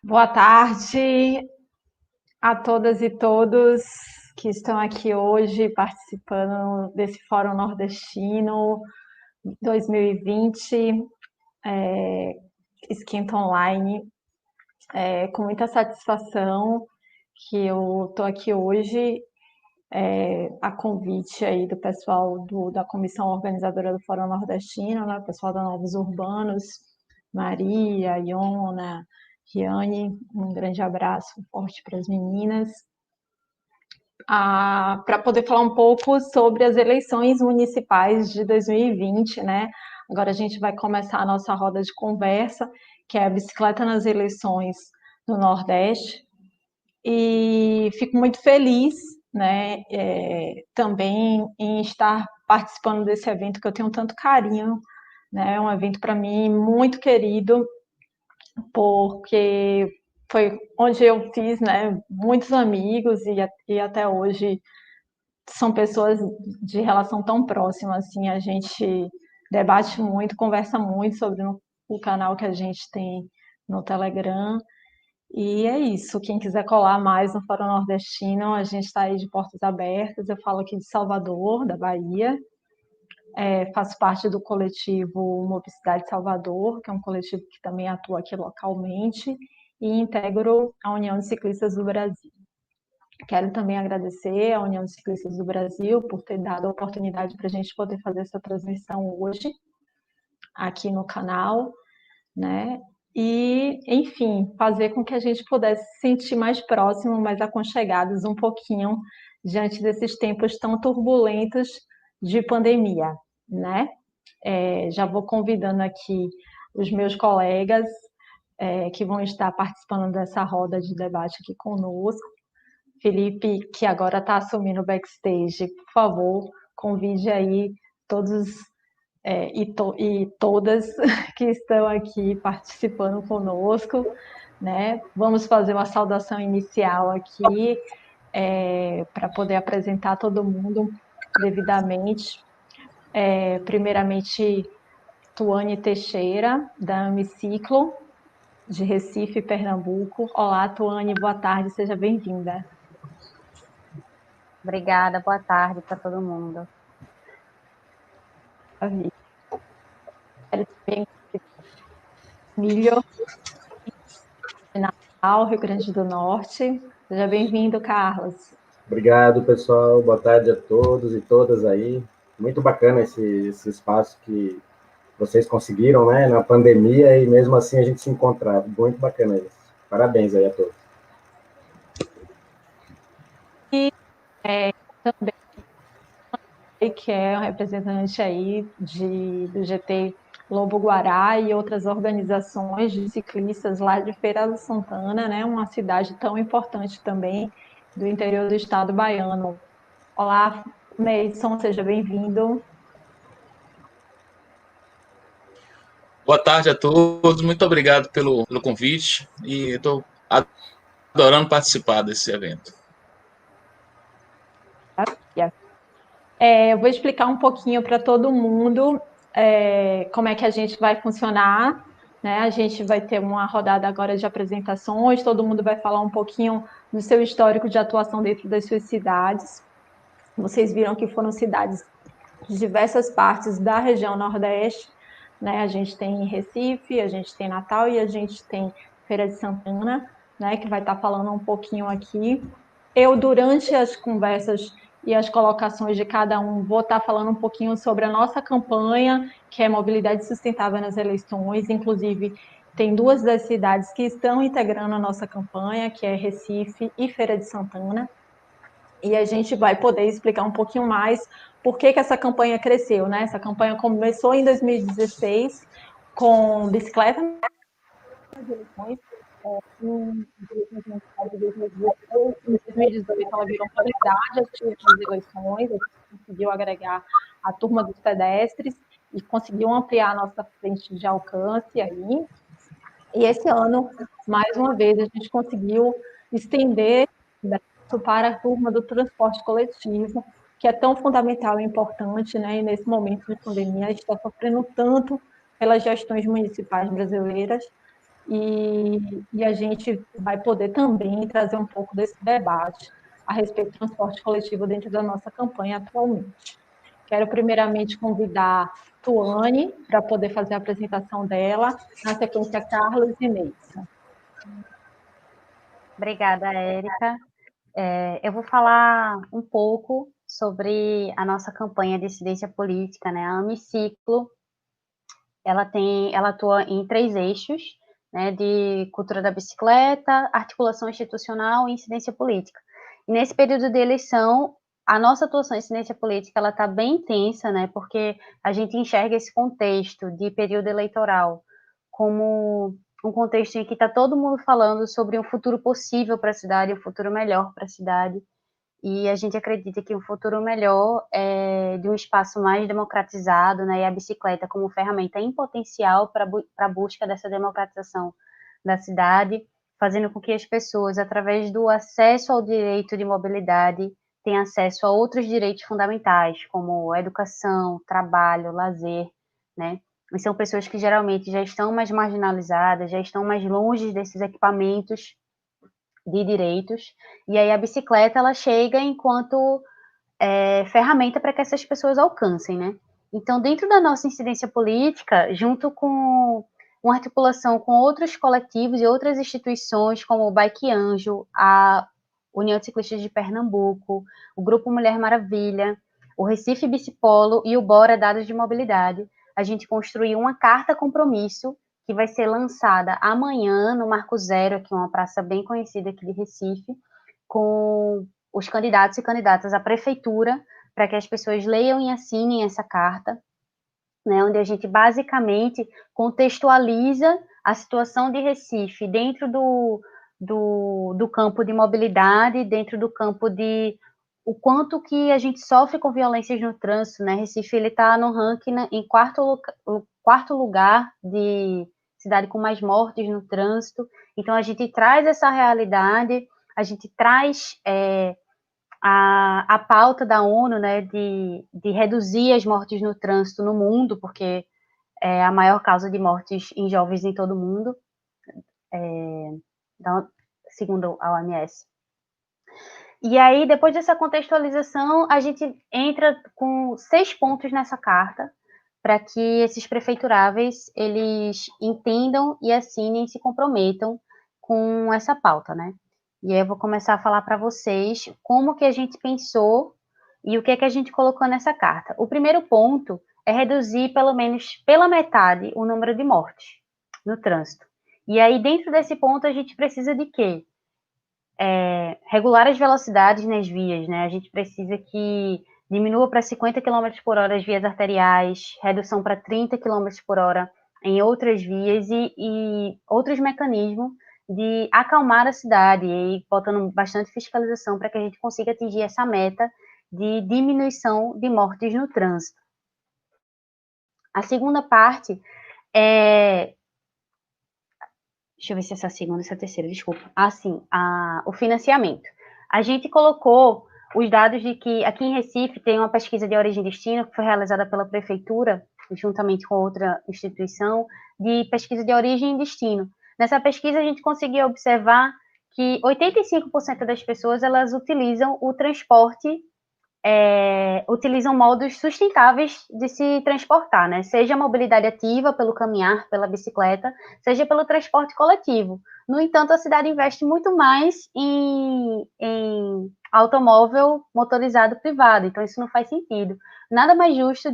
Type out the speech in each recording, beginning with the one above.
Boa tarde a todas e todos que estão aqui hoje participando desse Fórum Nordestino 2020, Esquenta Online. Com muita satisfação que eu estou aqui hoje, a convite aí do pessoal da comissão organizadora do Fórum Nordestino, né, o pessoal da Novos Urbanos, Maria, Iona, Riane, um grande abraço forte para as meninas, para poder falar um pouco sobre as eleições municipais de 2020, né? Agora a gente vai começar a nossa roda de conversa, que é a bicicleta nas eleições no Nordeste, e fico muito feliz, né, também em estar participando desse evento que eu tenho tanto carinho, né? É um evento para mim muito querido, porque foi onde eu fiz, né, muitos amigos e até hoje são pessoas de relação tão próxima, assim, a gente debate muito, conversa muito sobre o canal que a gente tem no Telegram, e é isso. Quem quiser colar mais no Fórum Nordestino, a gente está aí de portas abertas. Eu falo aqui de Salvador, da Bahia, faço parte do coletivo Mobicidade Salvador, que é um coletivo que também atua aqui localmente, e integro a União de Ciclistas do Brasil. Quero também agradecer à União de Ciclistas do Brasil por ter dado a oportunidade para a gente poder fazer essa transmissão hoje aqui no canal, né? E, enfim, fazer com que a gente pudesse se sentir mais próximo, mais aconchegados um pouquinho diante desses tempos tão turbulentos de pandemia, né? Já vou convidando aqui os meus colegas que vão estar participando dessa roda de debate aqui conosco. Felipe, que agora está assumindo o backstage, por favor, convide aí todos e todas que estão aqui participando conosco, né? Vamos fazer uma saudação inicial aqui para poder apresentar todo mundo devidamente. Primeiramente, Tuane Teixeira, da Amiciclo, de Recife, Pernambuco. Olá, Tuane, boa tarde, seja bem-vinda. Obrigada, boa tarde para todo mundo. Milho, de Natal, Rio Grande do Norte. Seja bem-vindo, Carlos. Obrigado, pessoal. Boa tarde a todos e todas aí. Muito bacana esse espaço que vocês conseguiram, né, na pandemia, e mesmo assim a gente se encontrar. Muito bacana isso. Parabéns aí a todos. E também que é um representante aí do GT Lobo Guará e outras organizações de ciclistas lá de Feira de Santana, né, uma cidade tão importante também do interior do estado baiano. Olá, Meisson, seja bem-vindo. Boa tarde a todos, muito obrigado pelo convite e estou adorando participar desse evento. Eu vou explicar um pouquinho para todo mundo como é que a gente vai funcionar, né? A gente vai ter uma rodada agora de apresentações, todo mundo vai falar um pouquinho do seu histórico de atuação dentro das suas cidades. Vocês viram que foram cidades de diversas partes da região Nordeste, né? A gente tem Recife, a gente tem Natal e a gente tem Feira de Santana, né? Que vai estar falando um pouquinho aqui. Eu, durante as conversas e as colocações de cada um, vou estar falando um pouquinho sobre a nossa campanha, que é Mobilidade Sustentável nas Eleições. Inclusive, tem duas das cidades que estão integrando a nossa campanha, que é Recife e Feira de Santana. E a gente vai poder explicar um pouquinho mais por que essa campanha cresceu, né? Essa campanha começou em 2016 com bicicleta nas eleições, em 2018 ela virou modalidade ativa das eleições, a gente conseguiu agregar a turma dos pedestres e conseguiu ampliar a nossa frente de alcance aí. E esse ano, mais uma vez, a gente conseguiu estender para a turma do transporte coletivo, que é tão fundamental e importante, né? E nesse momento de pandemia, a gente está sofrendo tanto pelas gestões municipais brasileiras, e a gente vai poder também trazer um pouco desse debate a respeito do transporte coletivo dentro da nossa campanha atualmente. Quero primeiramente convidar Tuane para poder fazer a apresentação dela, na sequência Carlos e Neissa. Obrigada, Érica. Eu vou falar um pouco sobre a nossa campanha de incidência política, né? A Amiciclo, ela atua em 3 eixos, né, de cultura da bicicleta, articulação institucional e incidência política. E nesse período de eleição, a nossa atuação em incidência política ela está bem intensa, né, porque a gente enxerga esse contexto de período eleitoral como um contexto em que está todo mundo falando sobre um futuro possível para a cidade, um futuro melhor para a cidade, e a gente acredita que um futuro melhor é de um espaço mais democratizado, né, e a bicicleta como ferramenta em potencial para a busca dessa democratização da cidade, fazendo com que as pessoas, através do acesso ao direito de mobilidade, tenham acesso a outros direitos fundamentais, como educação, trabalho, lazer, né? E são pessoas que geralmente já estão mais marginalizadas, já estão mais longe desses equipamentos de direitos, e aí a bicicleta ela chega enquanto ferramenta para que essas pessoas alcancem, né? Então, dentro da nossa incidência política, junto com uma articulação com outros coletivos e outras instituições, como o Bike Anjo, a União de Ciclistas de Pernambuco, o Grupo Mulher Maravilha, o Recife Bicipolo e o Bora Dados de Mobilidade, a gente construiu uma carta compromisso que vai ser lançada amanhã no Marco Zero, que é uma praça bem conhecida aqui de Recife, com os candidatos e candidatas à prefeitura, para que as pessoas leiam e assinem essa carta, né, onde a gente basicamente contextualiza a situação de Recife dentro do campo de mobilidade, dentro do campo de o quanto que a gente sofre com violências no trânsito, né? Recife ele está no ranking, né, em quarto lugar de cidade com mais mortes no trânsito. Então a gente traz essa realidade, a gente traz a pauta da ONU, né, de reduzir as mortes no trânsito no mundo, porque é a maior causa de mortes em jovens em todo o mundo, segundo a OMS. E aí, depois dessa contextualização, a gente entra com 6 pontos nessa carta, para que esses prefeituráveis, eles entendam e assinem e se comprometam com essa pauta, né? E aí eu vou começar a falar para vocês como que a gente pensou e o que é que a gente colocou nessa carta. O primeiro ponto é reduzir pelo menos pela metade o número de mortes no trânsito. E aí, dentro desse ponto, a gente precisa de quê? Regular as velocidades nas vias, né? A gente precisa que diminua para 50 km por hora as vias arteriais, redução para 30 km por hora em outras vias e outros mecanismos de acalmar a cidade e botando bastante fiscalização para que a gente consiga atingir essa meta de diminuição de mortes no trânsito. A segunda parte é... Deixa eu ver se essa segunda ou essa terceira, desculpa. O financiamento. A gente colocou os dados de que aqui em Recife tem uma pesquisa de origem e destino que foi realizada pela prefeitura, juntamente com outra instituição, de pesquisa de origem e destino. Nessa pesquisa a gente conseguiu observar que 85% das pessoas elas utilizam o transporte, utilizam modos sustentáveis de se transportar, né? Seja a mobilidade ativa pelo caminhar, pela bicicleta, seja pelo transporte coletivo. No entanto, a cidade investe muito mais em automóvel motorizado privado, então isso não faz sentido. Nada mais justo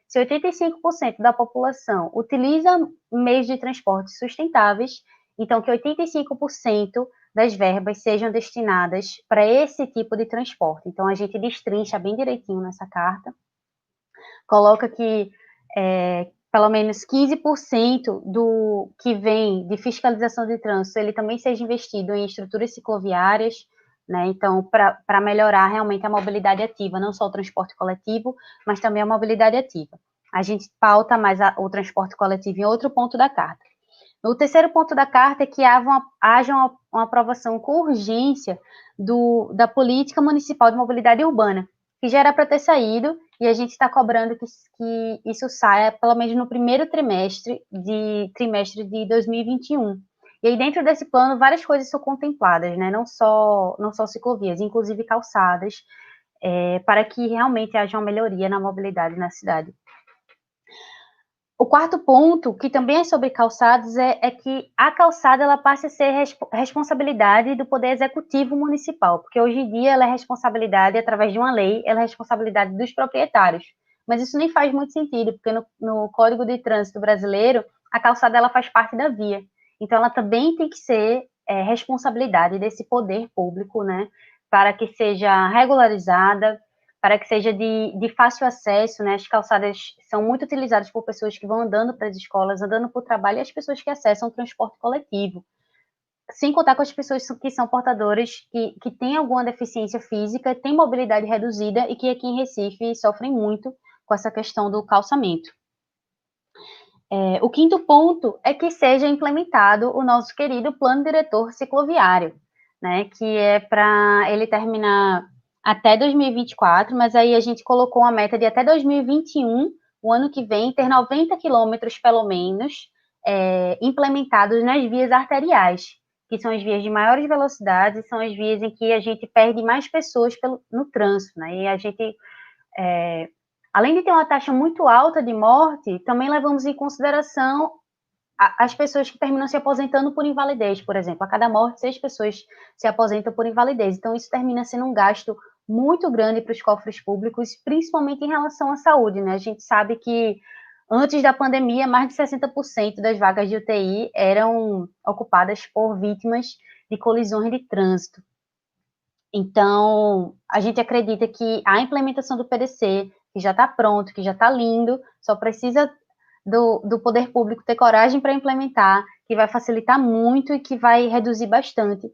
se 85% da população utiliza meios de transporte sustentáveis, então que 85% das verbas sejam destinadas para esse tipo de transporte. Então, a gente destrincha bem direitinho nessa carta, coloca que pelo menos 15% do que vem de fiscalização de trânsito, ele também seja investido em estruturas cicloviárias, né? Então, para melhorar realmente a mobilidade ativa, não só o transporte coletivo, mas também a mobilidade ativa. A gente pauta mais o transporte coletivo em outro ponto da carta. O terceiro ponto da carta é que haja uma aprovação com urgência da política municipal de mobilidade urbana, que já era para ter saído, e a gente está cobrando que isso saia pelo menos no primeiro trimestre de 2021. E aí, dentro desse plano, várias coisas são contempladas, né? Não só ciclovias, inclusive calçadas, para que realmente haja uma melhoria na mobilidade na cidade. O quarto ponto, que também é sobre calçados, é que a calçada ela passe a ser responsabilidade do Poder Executivo Municipal, porque hoje em dia ela é responsabilidade, através de uma lei, ela é responsabilidade dos proprietários. Mas isso nem faz muito sentido, porque no Código de Trânsito brasileiro, a calçada ela faz parte da via. Então, ela também tem que ser responsabilidade desse poder público, né, para que seja regularizada, para que seja de fácil acesso, né? As calçadas são muito utilizadas por pessoas que vão andando para as escolas, andando para o trabalho, e as pessoas que acessam o transporte coletivo. Sem contar com as pessoas que são portadoras, que têm alguma deficiência física, têm mobilidade reduzida e que aqui em Recife sofrem muito com essa questão do calçamento. O quinto ponto é que seja implementado o nosso querido Plano Diretor Cicloviário, né? Que é para ele terminar até 2024, mas aí a gente colocou uma meta de até 2021, o ano que vem, ter 90 quilômetros, pelo menos, implementados nas vias arteriais, que são as vias de maiores velocidades, são as vias em que a gente perde mais pessoas no trânsito, né? E a gente, além de ter uma taxa muito alta de morte, também levamos em consideração as pessoas que terminam se aposentando por invalidez, por exemplo. A cada morte, 6 pessoas se aposentam por invalidez. Então, isso termina sendo um gasto muito grande para os cofres públicos, principalmente em relação à saúde, né? A gente sabe que antes da pandemia, mais de 60% das vagas de UTI eram ocupadas por vítimas de colisões de trânsito. Então, a gente acredita que a implementação do PDC, que já está pronto, que já está lindo, só precisa do poder público ter coragem para implementar, que vai facilitar muito e que vai reduzir bastante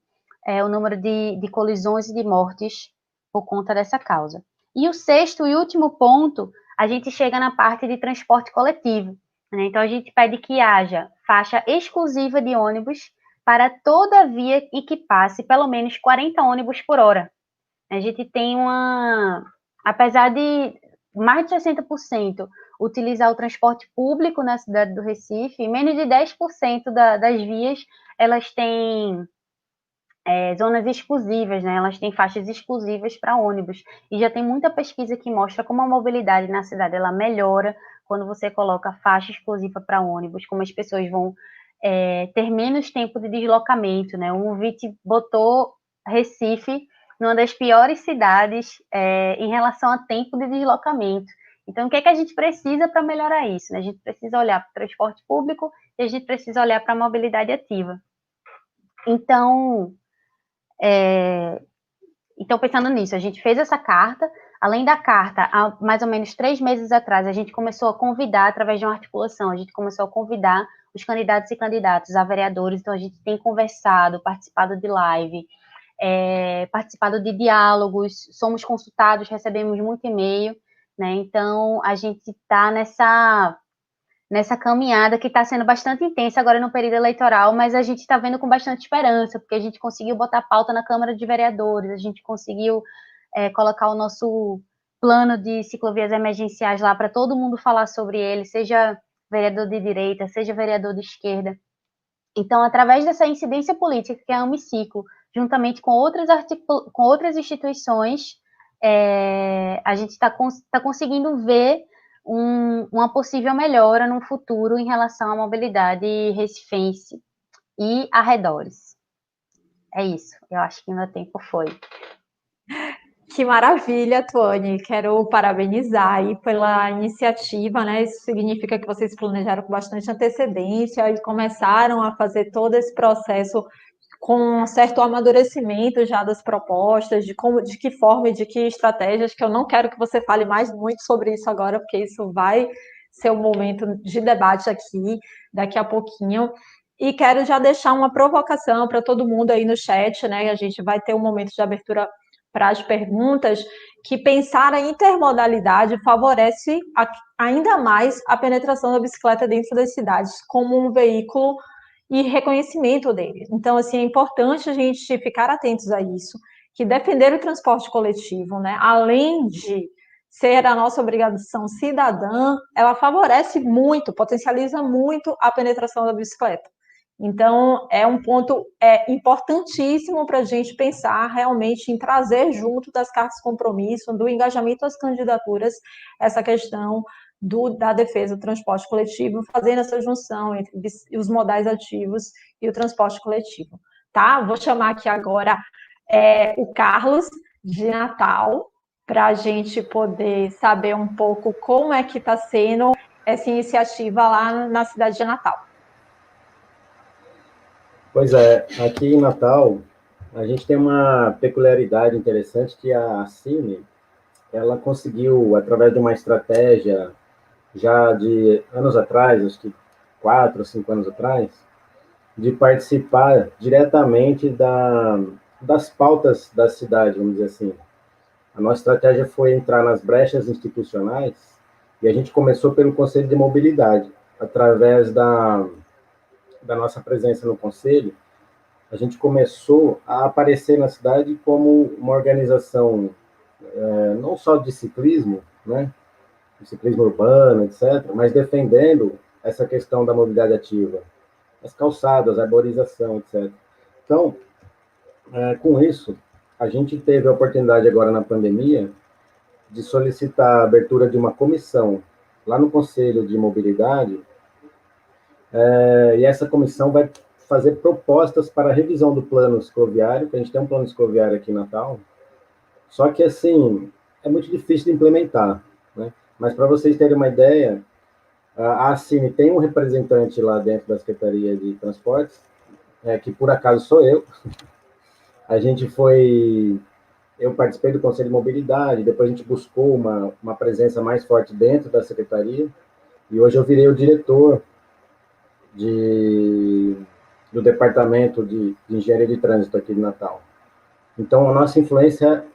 o número de colisões e de mortes por conta dessa causa. E o sexto e último ponto, a gente chega na parte de transporte coletivo, né? Então, a gente pede que haja faixa exclusiva de ônibus para toda a via e que passe pelo menos 40 ônibus por hora. A gente tem apesar de mais de 60% utilizar o transporte público na cidade do Recife, menos de 10% das vias, elas têm zonas exclusivas, né? Elas têm faixas exclusivas para ônibus. E já tem muita pesquisa que mostra como a mobilidade na cidade ela melhora quando você coloca faixa exclusiva para ônibus, como as pessoas vão ter menos tempo de deslocamento, né? O VIT botou Recife numa das piores cidades em relação a tempo de deslocamento. Então, o que é que a gente precisa para melhorar isso, né? A gente precisa olhar para o transporte público e a gente precisa olhar para a mobilidade ativa. Então, pensando nisso, a gente fez essa carta. Além da carta, há mais ou menos 3 meses atrás, a gente começou a convidar, através de uma articulação, a gente começou a convidar os candidatos e candidatas a vereadores. Então, a gente tem conversado, participado de live, participado de diálogos, somos consultados, recebemos muito e-mail, né? Então, a gente está nessa caminhada que está sendo bastante intensa agora no período eleitoral, mas a gente está vendo com bastante esperança, porque a gente conseguiu botar pauta na Câmara de Vereadores, a gente conseguiu colocar o nosso plano de ciclovias emergenciais lá para todo mundo falar sobre ele, seja vereador de direita, seja vereador de esquerda. Então, através dessa incidência política, que é a Amiciclo, juntamente com outras instituições, a gente está conseguindo ver uma possível melhora no futuro em relação à mobilidade recifense e arredores. É isso, eu acho que meu tempo foi. Que maravilha, Tuane. Quero parabenizar aí pela iniciativa, né? Isso significa que vocês planejaram com bastante antecedência e começaram a fazer todo esse processo com um certo amadurecimento já das propostas, de que forma e de que estratégias, que eu não quero que você fale mais muito sobre isso agora, porque isso vai ser um momento de debate aqui, daqui a pouquinho. E quero já deixar uma provocação para todo mundo aí no chat, né? A gente vai ter um momento de abertura para as perguntas, que pensar a intermodalidade favorece ainda mais a penetração da bicicleta dentro das cidades como um veículo e reconhecimento dele. Então, assim, é importante a gente ficar atentos a isso, que defender o transporte coletivo, né, além de ser a nossa obrigação cidadã, ela favorece muito, potencializa muito a penetração da bicicleta. Então, é um ponto importantíssimo para a gente pensar realmente em trazer junto das cartas de compromisso, do engajamento às candidaturas, essa questão da defesa do transporte coletivo, fazendo essa junção entre os modais ativos e o transporte coletivo. Tá? Vou chamar aqui agora o Carlos de Natal, para a gente poder saber um pouco como é que está sendo essa iniciativa lá na cidade de Natal. Pois é, aqui em Natal, a gente tem uma peculiaridade interessante que a Cine, ela conseguiu, através de uma estratégia já de anos atrás, acho que 4 ou 5 anos atrás, de participar diretamente das pautas da cidade, vamos dizer assim. A nossa estratégia foi entrar nas brechas institucionais e a gente começou pelo Conselho de Mobilidade, através da nossa presença no Conselho. A gente começou a aparecer na cidade como uma organização não só de ciclismo, né, de ciclismo urbano, etc., mas defendendo essa questão da mobilidade ativa, as calçadas, a arborização, etc. Então, com isso, a gente teve a oportunidade agora na pandemia de solicitar a abertura de uma comissão lá no Conselho de Mobilidade, e essa comissão vai fazer propostas para a revisão do plano cicloviário, que a gente tem um plano cicloviário aqui em Natal, só que, assim, é muito difícil de implementar, né? Mas, para vocês terem uma ideia, a Cine tem um representante lá dentro da Secretaria de Transportes, que por acaso sou eu. A gente foi... Eu participei do Conselho de Mobilidade, depois a gente buscou uma presença mais forte dentro da Secretaria, e hoje eu virei o diretor do Departamento de Engenharia de Trânsito aqui de Natal. Então, a nossa influência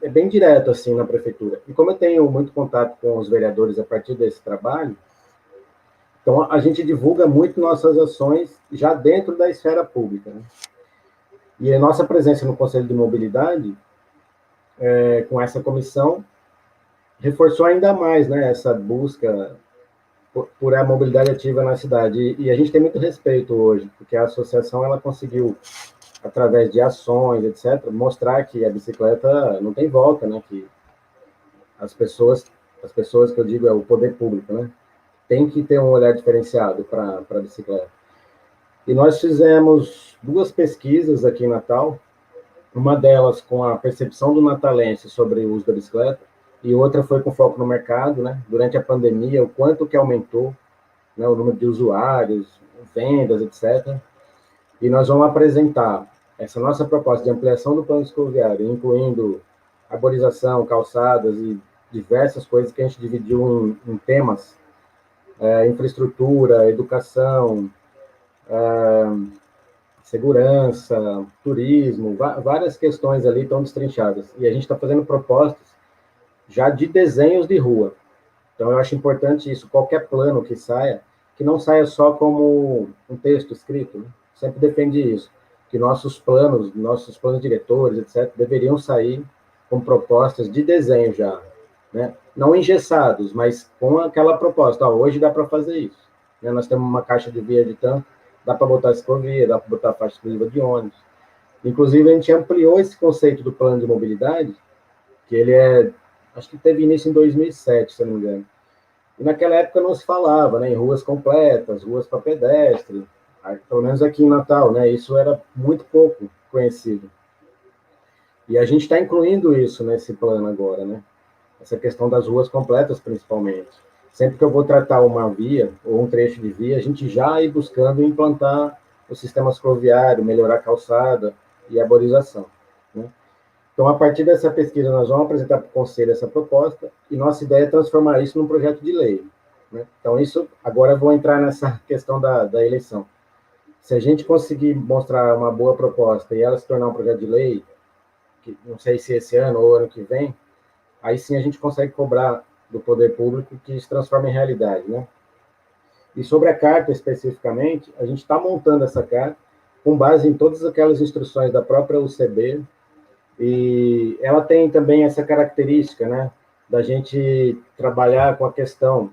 é bem direta, assim, na prefeitura. E como eu tenho muito contato com os vereadores a partir desse trabalho, então a gente divulga muito nossas ações já dentro da esfera pública, né? E a nossa presença no Conselho de Mobilidade, com essa comissão, reforçou ainda mais, né, essa busca por a mobilidade ativa na cidade. E a gente tem muito respeito hoje, porque a associação ela conseguiu, através de ações, etc., mostrar que a bicicleta não tem volta, né? Que as pessoas que eu digo é o poder público, né? Tem que ter um olhar diferenciado para a bicicleta. E nós fizemos 2 pesquisas aqui em Natal, uma delas com a percepção do natalense sobre o uso da bicicleta, e outra foi com foco no mercado, né? Durante a pandemia, o quanto que aumentou, né, o número de usuários, vendas, etc. E nós vamos apresentar essa nossa proposta de ampliação do plano cicloviário, incluindo arborização, calçadas e diversas coisas que a gente dividiu em temas, infraestrutura, educação, segurança, turismo, várias questões ali estão destrinchadas. E a gente está fazendo propostas já de desenhos de rua. Então, eu acho importante isso, qualquer plano que não saia só como um texto escrito, né? Sempre defende isso, que nossos planos diretores, etc., deveriam sair com propostas de desenho já, né? Não engessados, mas com aquela proposta, hoje dá para fazer isso, né? Nós temos uma caixa de via de tanto, dá para botar ciclovia, dá para botar faixa exclusiva de ônibus. Inclusive, a gente ampliou esse conceito do plano de mobilidade, que ele acho que teve início em 2007, se eu não me engano. E naquela época não se falava, né, em ruas completas, ruas para pedestre, pelo menos aqui em Natal, né, isso era muito pouco conhecido. E a gente está incluindo isso nesse plano agora, né, essa questão das ruas completas, principalmente. Sempre que eu vou tratar uma via ou um trecho de via, a gente já ir buscando implantar o sistema cicloviário, melhorar a calçada e a arborização, né? Então, a partir dessa pesquisa, nós vamos apresentar para o Conselho essa proposta e nossa ideia é transformar isso num projeto de lei, né? Então, isso, agora eu vou entrar nessa questão da eleição. Se a gente conseguir mostrar uma boa proposta e ela se tornar um projeto de lei, que não sei se esse ano ou ano que vem, aí sim a gente consegue cobrar do poder público que se transforme em realidade, né? E sobre a carta especificamente, a gente está montando essa carta com base em todas aquelas instruções da própria UCB, e ela tem também essa característica, né, da gente trabalhar com a questão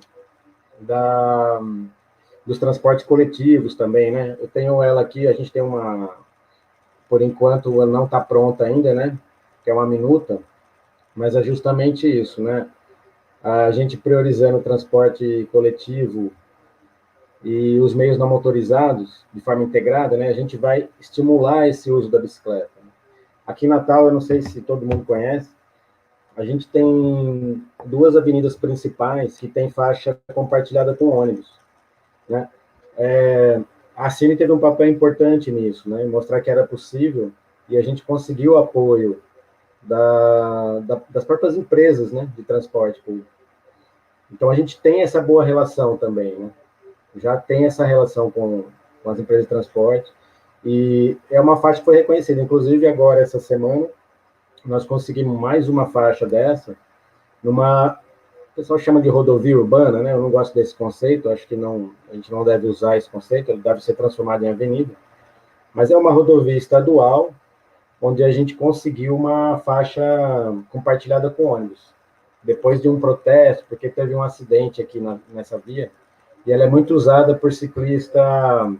dos transportes coletivos também, né? Eu tenho ela aqui, a gente tem uma, por enquanto, ela não está pronta ainda, né? Que é uma minuta, mas é justamente isso, né? A gente priorizando o transporte coletivo e os meios não motorizados de forma integrada, né? A gente vai estimular esse uso da bicicleta. Aqui em Natal, eu não sei se todo mundo conhece, a gente tem duas avenidas principais que tem faixa compartilhada com ônibus, né? A Cine teve um papel importante nisso, né? Mostrar que era possível e a gente conseguiu o apoio das próprias empresas, né, de transporte público. Então a gente tem essa boa relação também, né? Já tem essa relação com as empresas de transporte e é uma faixa que foi reconhecida. Inclusive agora essa semana nós conseguimos mais uma faixa dessa numa, o pessoal chama de rodovia urbana, né? Eu não gosto desse conceito, acho que não, a gente não deve usar esse conceito, ele deve ser transformado em avenida, mas é uma rodovia estadual onde a gente conseguiu uma faixa compartilhada com ônibus. Depois de um protesto, porque teve um acidente aqui nessa via, e ela é muito usada por ciclista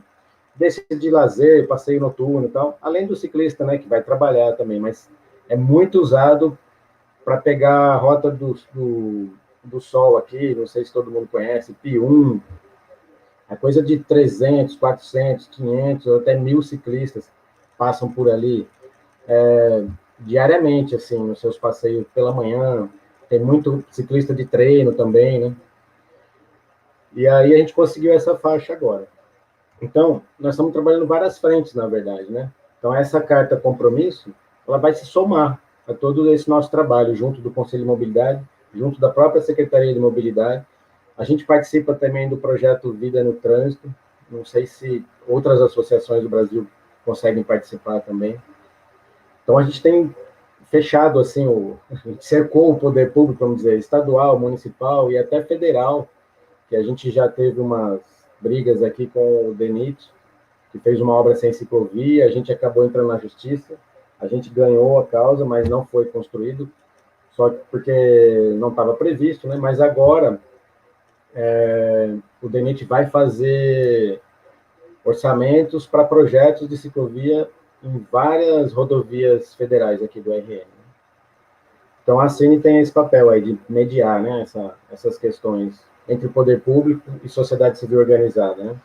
desse de lazer, passeio noturno e tal, além do ciclista, né, que vai trabalhar também, mas é muito usado para pegar a rota do Sol aqui, não sei se todo mundo conhece, Pi1, é coisa de 300, 400, 500, até 1.000 ciclistas passam por ali diariamente, assim, nos seus passeios pela manhã. Tem muito ciclista de treino também, né? E aí a gente conseguiu essa faixa agora. Então, nós estamos trabalhando várias frentes, na verdade, né? Então, essa carta compromisso, ela vai se somar a todo esse nosso trabalho, junto do Conselho de Mobilidade, junto da própria Secretaria de Mobilidade. A gente participa também do projeto Vida no Trânsito, não sei se outras associações do Brasil conseguem participar também. Então, a gente tem fechado, assim, cercou o poder público, vamos dizer, estadual, municipal e até federal, que a gente já teve umas brigas aqui com o DENIT, que fez uma obra sem ciclovia, a gente acabou entrando na justiça, a gente ganhou a causa, mas não foi construído, só porque não estava previsto, né? Mas agora o DENIT vai fazer orçamentos para projetos de ciclovia em várias rodovias federais aqui do RN. Então, a Cine tem esse papel aí de mediar, né, essas questões entre o poder público e sociedade civil organizada, né?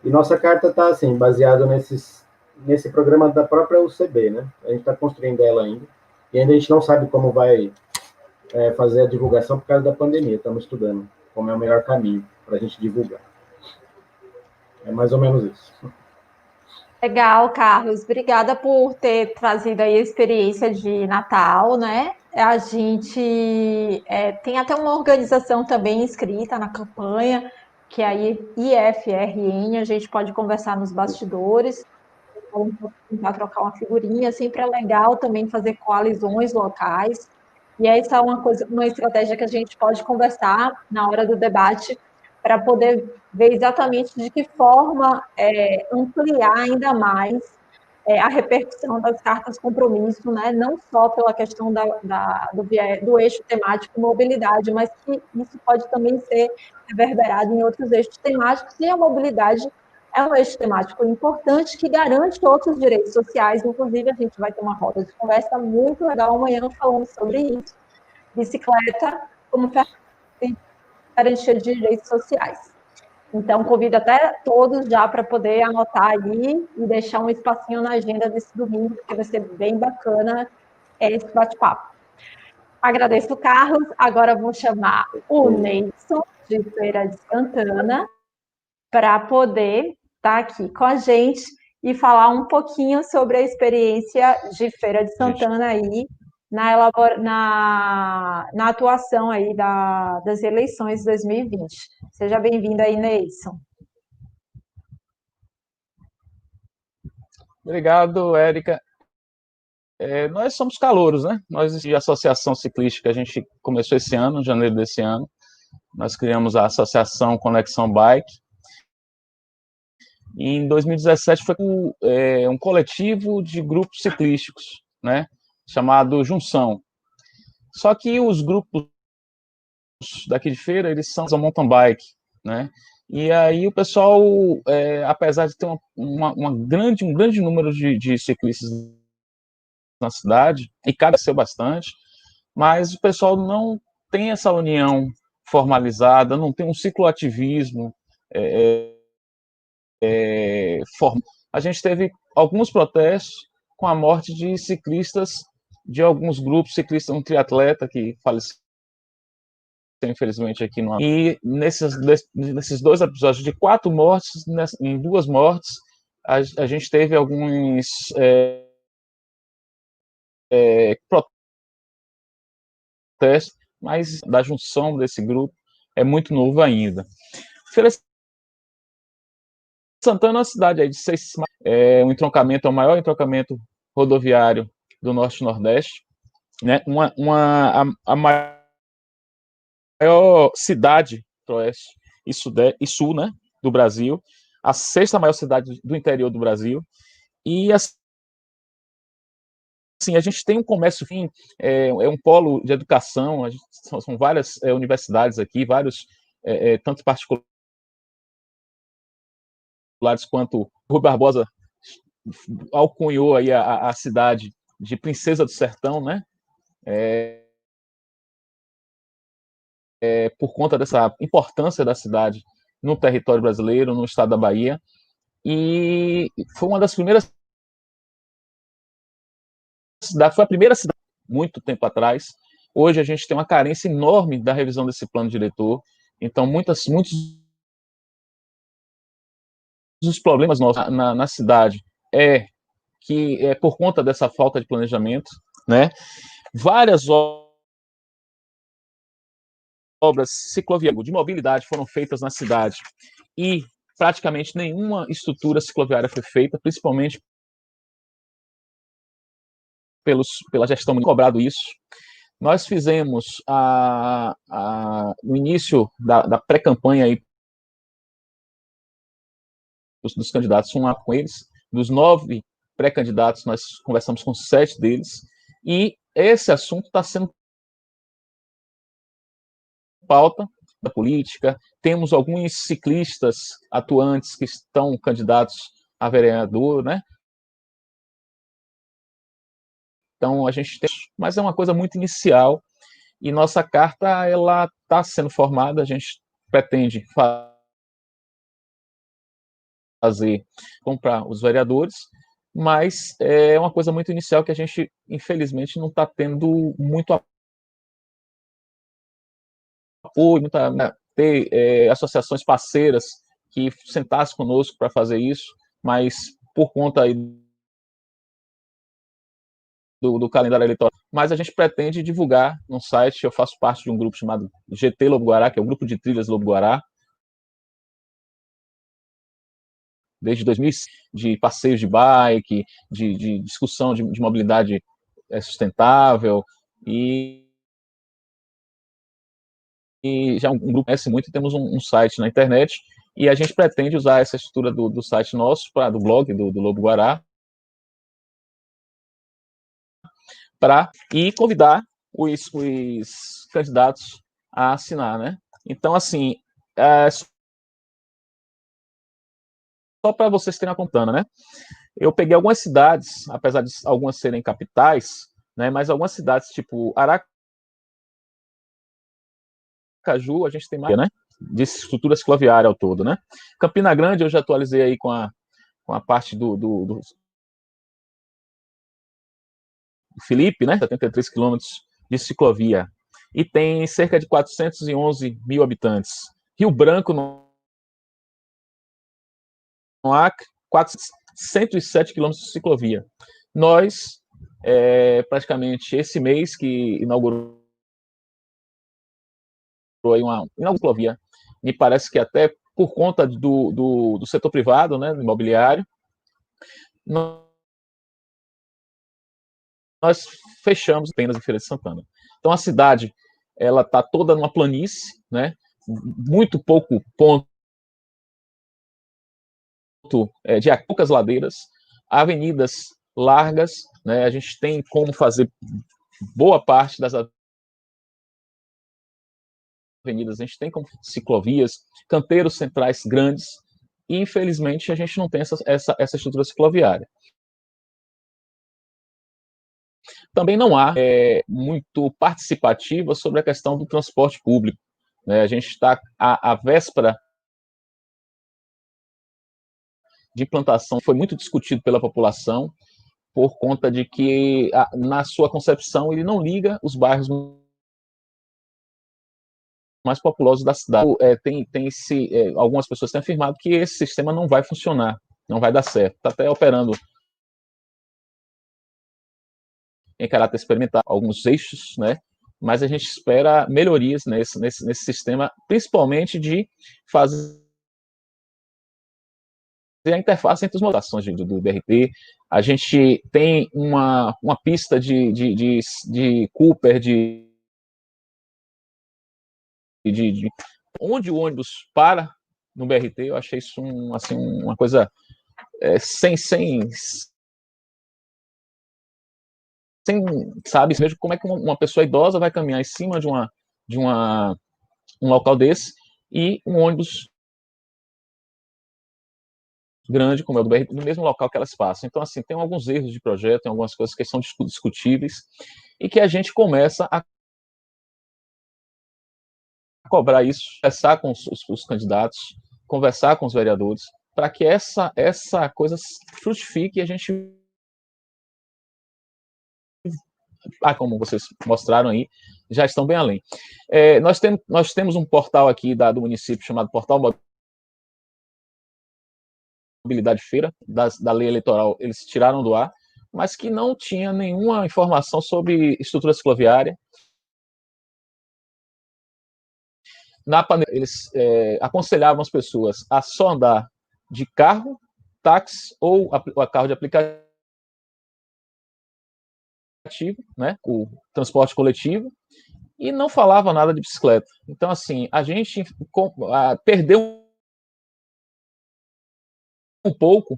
E nossa carta está, assim, baseada nesse programa da própria UCB, né? A gente está construindo ela ainda, e ainda a gente não sabe como vai fazer a divulgação por causa da pandemia. Estamos estudando como é o melhor caminho para a gente divulgar. É mais ou menos isso. Legal, Carlos. Obrigada por ter trazido aí a experiência de Natal, né? A gente tem até uma organização também inscrita na campanha, que é a IFRN. A gente pode conversar nos bastidores, tentar trocar uma figurinha. Sempre é legal também fazer coalizões locais. E essa é uma estratégia que a gente pode conversar na hora do debate para poder ver exatamente de que forma ampliar ainda mais a repercussão das cartas compromisso, né? Não só pela questão do eixo temático mobilidade, mas que isso pode também ser reverberado em outros eixos temáticos, e a mobilidade é um eixo temático importante que garante outros direitos sociais. Inclusive, a gente vai ter uma roda de conversa muito legal amanhã falando sobre isso. Bicicleta como ferramenta de garantia de direitos sociais. Então, convido até todos já para poder anotar aí e deixar um espacinho na agenda desse domingo, porque vai ser bem bacana esse bate-papo. Agradeço, Carlos. Agora vou chamar o Neilson, de Feira de Santana, para poder estar aqui com a gente e falar um pouquinho sobre a experiência de Feira de Santana aí na atuação aí das eleições de 2020. Seja bem-vindo aí, Neilson. Obrigado, Érica. Nós somos calouros, né? Nós, de Associação Ciclística, a gente começou esse ano, em janeiro desse ano. Nós criamos a Associação Conexão Bike. E em 2017 foi um coletivo de grupos ciclísticos, né? Chamado Junção. Só que os grupos daqui de Feira, eles são mountain bike, né? E aí o pessoal, apesar de ter um grande número de ciclistas na cidade, e cresceu bastante, mas o pessoal não tem essa união formalizada, não tem um cicloativismo formal. A gente teve alguns protestos com a morte de ciclistas, de alguns grupos ciclistas, um triatleta que faleceu, infelizmente, aqui no... E nesses 2 episódios de 4 mortes, em 2 mortes, a gente teve alguns protestos, mas da junção desse grupo é muito novo ainda. Feira de Santana é uma cidade aí de 6, um entroncamento, é o maior entroncamento rodoviário do Norte e Nordeste, né? A maior cidade do Oeste e Sul, né, do Brasil, a 6ª maior cidade do interior do Brasil, e assim, a gente tem um comércio, enfim, um polo de educação, são várias universidades aqui, vários, tanto particulares quanto Rui Barbosa alcunhou aí a cidade de Princesa do Sertão, né? Por conta dessa importância da cidade no território brasileiro, no estado da Bahia, e foi uma das primeiras cidades, foi a primeira cidade, muito tempo atrás. Hoje a gente tem uma carência enorme da revisão desse plano diretor, então muitos dos problemas nossos na cidade que por conta dessa falta de planejamento, né? Várias obras cicloviárias de mobilidade foram feitas na cidade e praticamente nenhuma estrutura cicloviária foi feita, principalmente pela gestão muito cobrado isso. Nós fizemos no início da pré-campanha aí dos candidatos, com eles, dos 9 pré-candidatos, nós conversamos com 7 deles, e esse assunto está sendo pauta da política. Temos alguns ciclistas atuantes que estão candidatos a vereador, né? Então a gente tem, mas é uma coisa muito inicial, e nossa carta ela está sendo formada, a gente pretende comprar os vereadores, mas é uma coisa muito inicial que a gente, infelizmente, não está tendo muito apoio, ter associações parceiras que sentassem conosco para fazer isso, mas por conta aí do calendário eleitoral. Mas a gente pretende divulgar no site, eu faço parte de um grupo chamado GT Lobo Guará, que é o Grupo de Trilhas Lobo Guará, desde 2005, de passeios de bike, de discussão de mobilidade sustentável, e já um grupo conhece muito, temos um site na internet, e a gente pretende usar essa estrutura do site nosso, do blog do Lobo Guará, e convidar os candidatos a assinar, né? Então, assim, só para vocês terem a contando, né? Eu peguei algumas cidades, apesar de algumas serem capitais, né? Mas algumas cidades, tipo Aracaju, a gente tem mais, né? De estrutura cicloviária ao todo, né? Campina Grande, eu já atualizei aí com a parte do Felipe, né? 73 quilômetros de ciclovia. E tem cerca de 411 mil habitantes. Rio Branco, no Acre, 107 quilômetros de ciclovia. Nós, praticamente esse mês que inaugurou aí uma ciclovia, me parece que até por conta do setor privado, né, do imobiliário, nós fechamos apenas em Feira de Santana. Então a cidade ela está toda numa planície, né, muito pouco ponto de poucas ladeiras, avenidas largas, né, a gente tem como fazer boa parte das avenidas, a gente tem como ciclovias, canteiros centrais grandes, e infelizmente a gente não tem essa estrutura cicloviária. Também não há muito participativa sobre a questão do transporte público, né? A gente está à véspera de implantação, foi muito discutido pela população, por conta de que, na sua concepção, ele não liga os bairros mais populosos da cidade. Algumas pessoas têm afirmado que esse sistema não vai funcionar, não vai dar certo. Está até operando em caráter experimental alguns eixos, né? Mas a gente espera melhorias nesse sistema, principalmente de fazer a interface entre as modulações do BRT. A gente tem uma pista de Cooper, onde o ônibus para no BRT. Eu achei isso assim, uma coisa sem, sabe, mesmo como é que uma pessoa idosa vai caminhar em cima de um local desse, e um ônibus grande, como é o do BRT, no mesmo local que elas passam. Então, assim, tem alguns erros de projeto, tem algumas coisas que são discutíveis, e que a gente começa a cobrar isso, conversar com os candidatos, conversar com os vereadores, para que essa coisa frutifique e a gente, como vocês mostraram aí, já estão bem além. Nós temos um portal aqui do município chamado Portal Mobilidade Feira, da lei eleitoral, eles tiraram do ar, mas que não tinha nenhuma informação sobre estrutura cicloviária. Na pandemia, eles aconselhavam as pessoas a só andar de carro, táxi ou a carro de aplicativo, né, o transporte coletivo, e não falava nada de bicicleta. Então, assim, a gente perdeu um pouco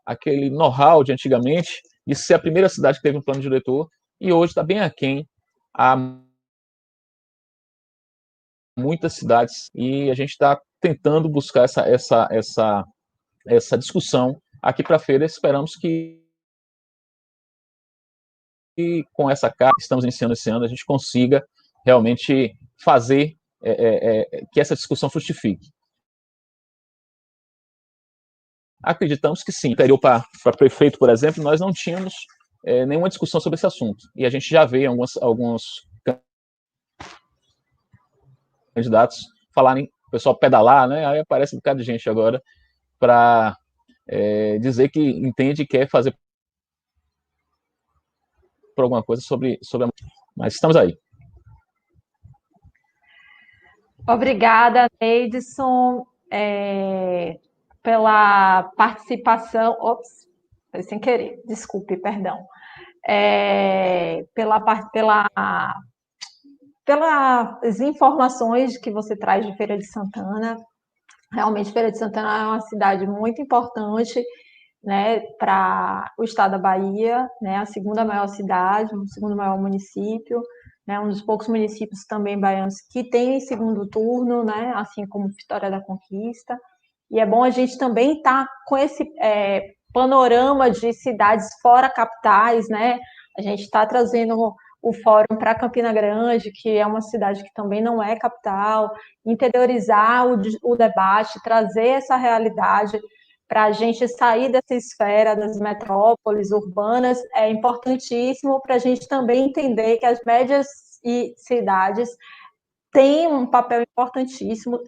aquele know-how de antigamente, de ser a primeira cidade que teve um plano diretor, e hoje está bem aquém a muitas cidades, e a gente está tentando buscar essa discussão aqui para a feira. Esperamos que com essa carta que estamos iniciando esse ano, a gente consiga realmente fazer que essa discussão frutifique. Acreditamos que sim. Para prefeito, por exemplo, nós não tínhamos nenhuma discussão sobre esse assunto, e a gente já vê alguns candidatos falarem, o pessoal pedalar, né? Aí aparece um bocado de gente agora para dizer que entende e quer fazer por alguma coisa sobre mas estamos aí. Obrigada, Neidson, pela participação. Ops, foi sem querer, desculpe, perdão. Pelas informações que você traz de Feira de Santana. Realmente, Feira de Santana é uma cidade muito importante, né, para o estado da Bahia, né, a segunda maior cidade, o segundo maior município, né, um dos poucos municípios também baianos que tem segundo turno, né, assim como Vitória da Conquista. E é bom a gente também estar com esse panorama de cidades fora capitais, né? A gente está trazendo o fórum para Campina Grande, que é uma cidade que também não é capital, interiorizar o debate, trazer essa realidade para a gente sair dessa esfera das metrópoles urbanas, é importantíssimo para a gente também entender que as médias cidades têm um papel importantíssimo,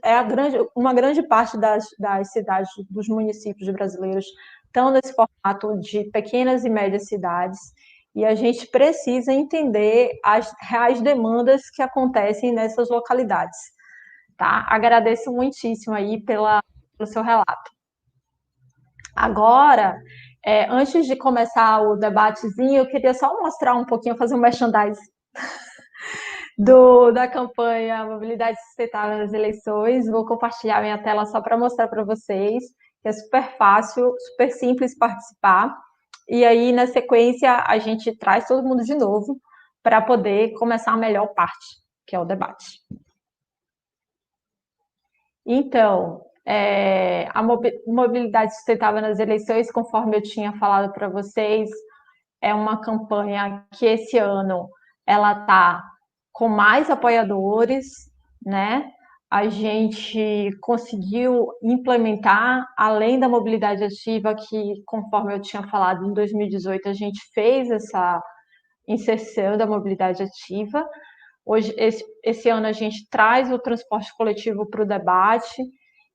uma grande parte das cidades, dos municípios brasileiros estão nesse formato de pequenas e médias cidades, e a gente precisa entender as reais demandas que acontecem nessas localidades. Tá? Agradeço muitíssimo aí pelo seu relato. Agora, antes de começar o debatezinho, eu queria só mostrar um pouquinho, fazer um merchandising da campanha Mobilidade Sustentável nas Eleições. Vou compartilhar minha tela só para mostrar para vocês que é super fácil, super simples participar. E aí, na sequência, a gente traz todo mundo de novo para poder começar a melhor parte, que é o debate. Então, a mobilidade sustentável nas eleições, conforme eu tinha falado para vocês, é uma campanha que esse ano ela está com mais apoiadores, né? A gente conseguiu implementar, além da mobilidade ativa, que, conforme eu tinha falado, em 2018 a gente fez essa inserção da mobilidade ativa. Hoje, esse ano, a gente traz o transporte coletivo para o debate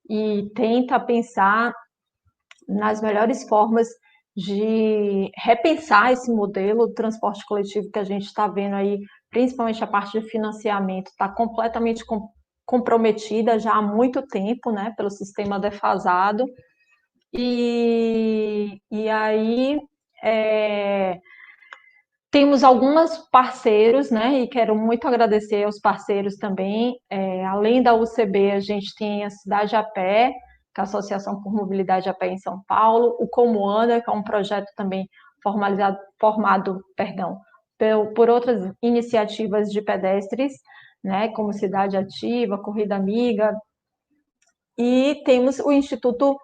e tenta pensar nas melhores formas de repensar esse modelo do transporte coletivo que a gente está vendo aí, principalmente a parte de financiamento, está completamente comprometida já há muito tempo, né, pelo sistema defasado. E aí temos alguns parceiros, né, e quero muito agradecer aos parceiros também. Além da UCB, a gente tem a Cidade a Pé, que é a Associação por Mobilidade a Pé em São Paulo, o Como Anda, que é um projeto também formado por outras iniciativas de pedestres, né, como Cidade Ativa, Corrida Amiga, e temos o Instituto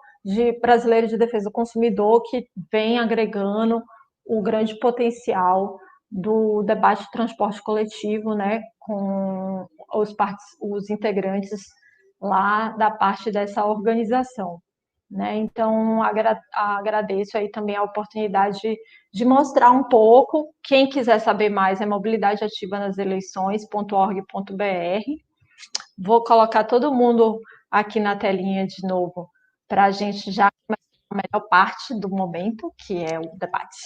Brasileiro de Defesa do Consumidor, que vem agregando o grande potencial do debate de transporte coletivo, né, com os integrantes lá da parte dessa organização. Né? Então, agradeço aí também a oportunidade de mostrar um pouco. Quem quiser saber mais é mobilidade ativa nas eleições.org.br. Vou colocar todo mundo aqui na telinha de novo, para a gente já começar a melhor parte do momento, que é o debate.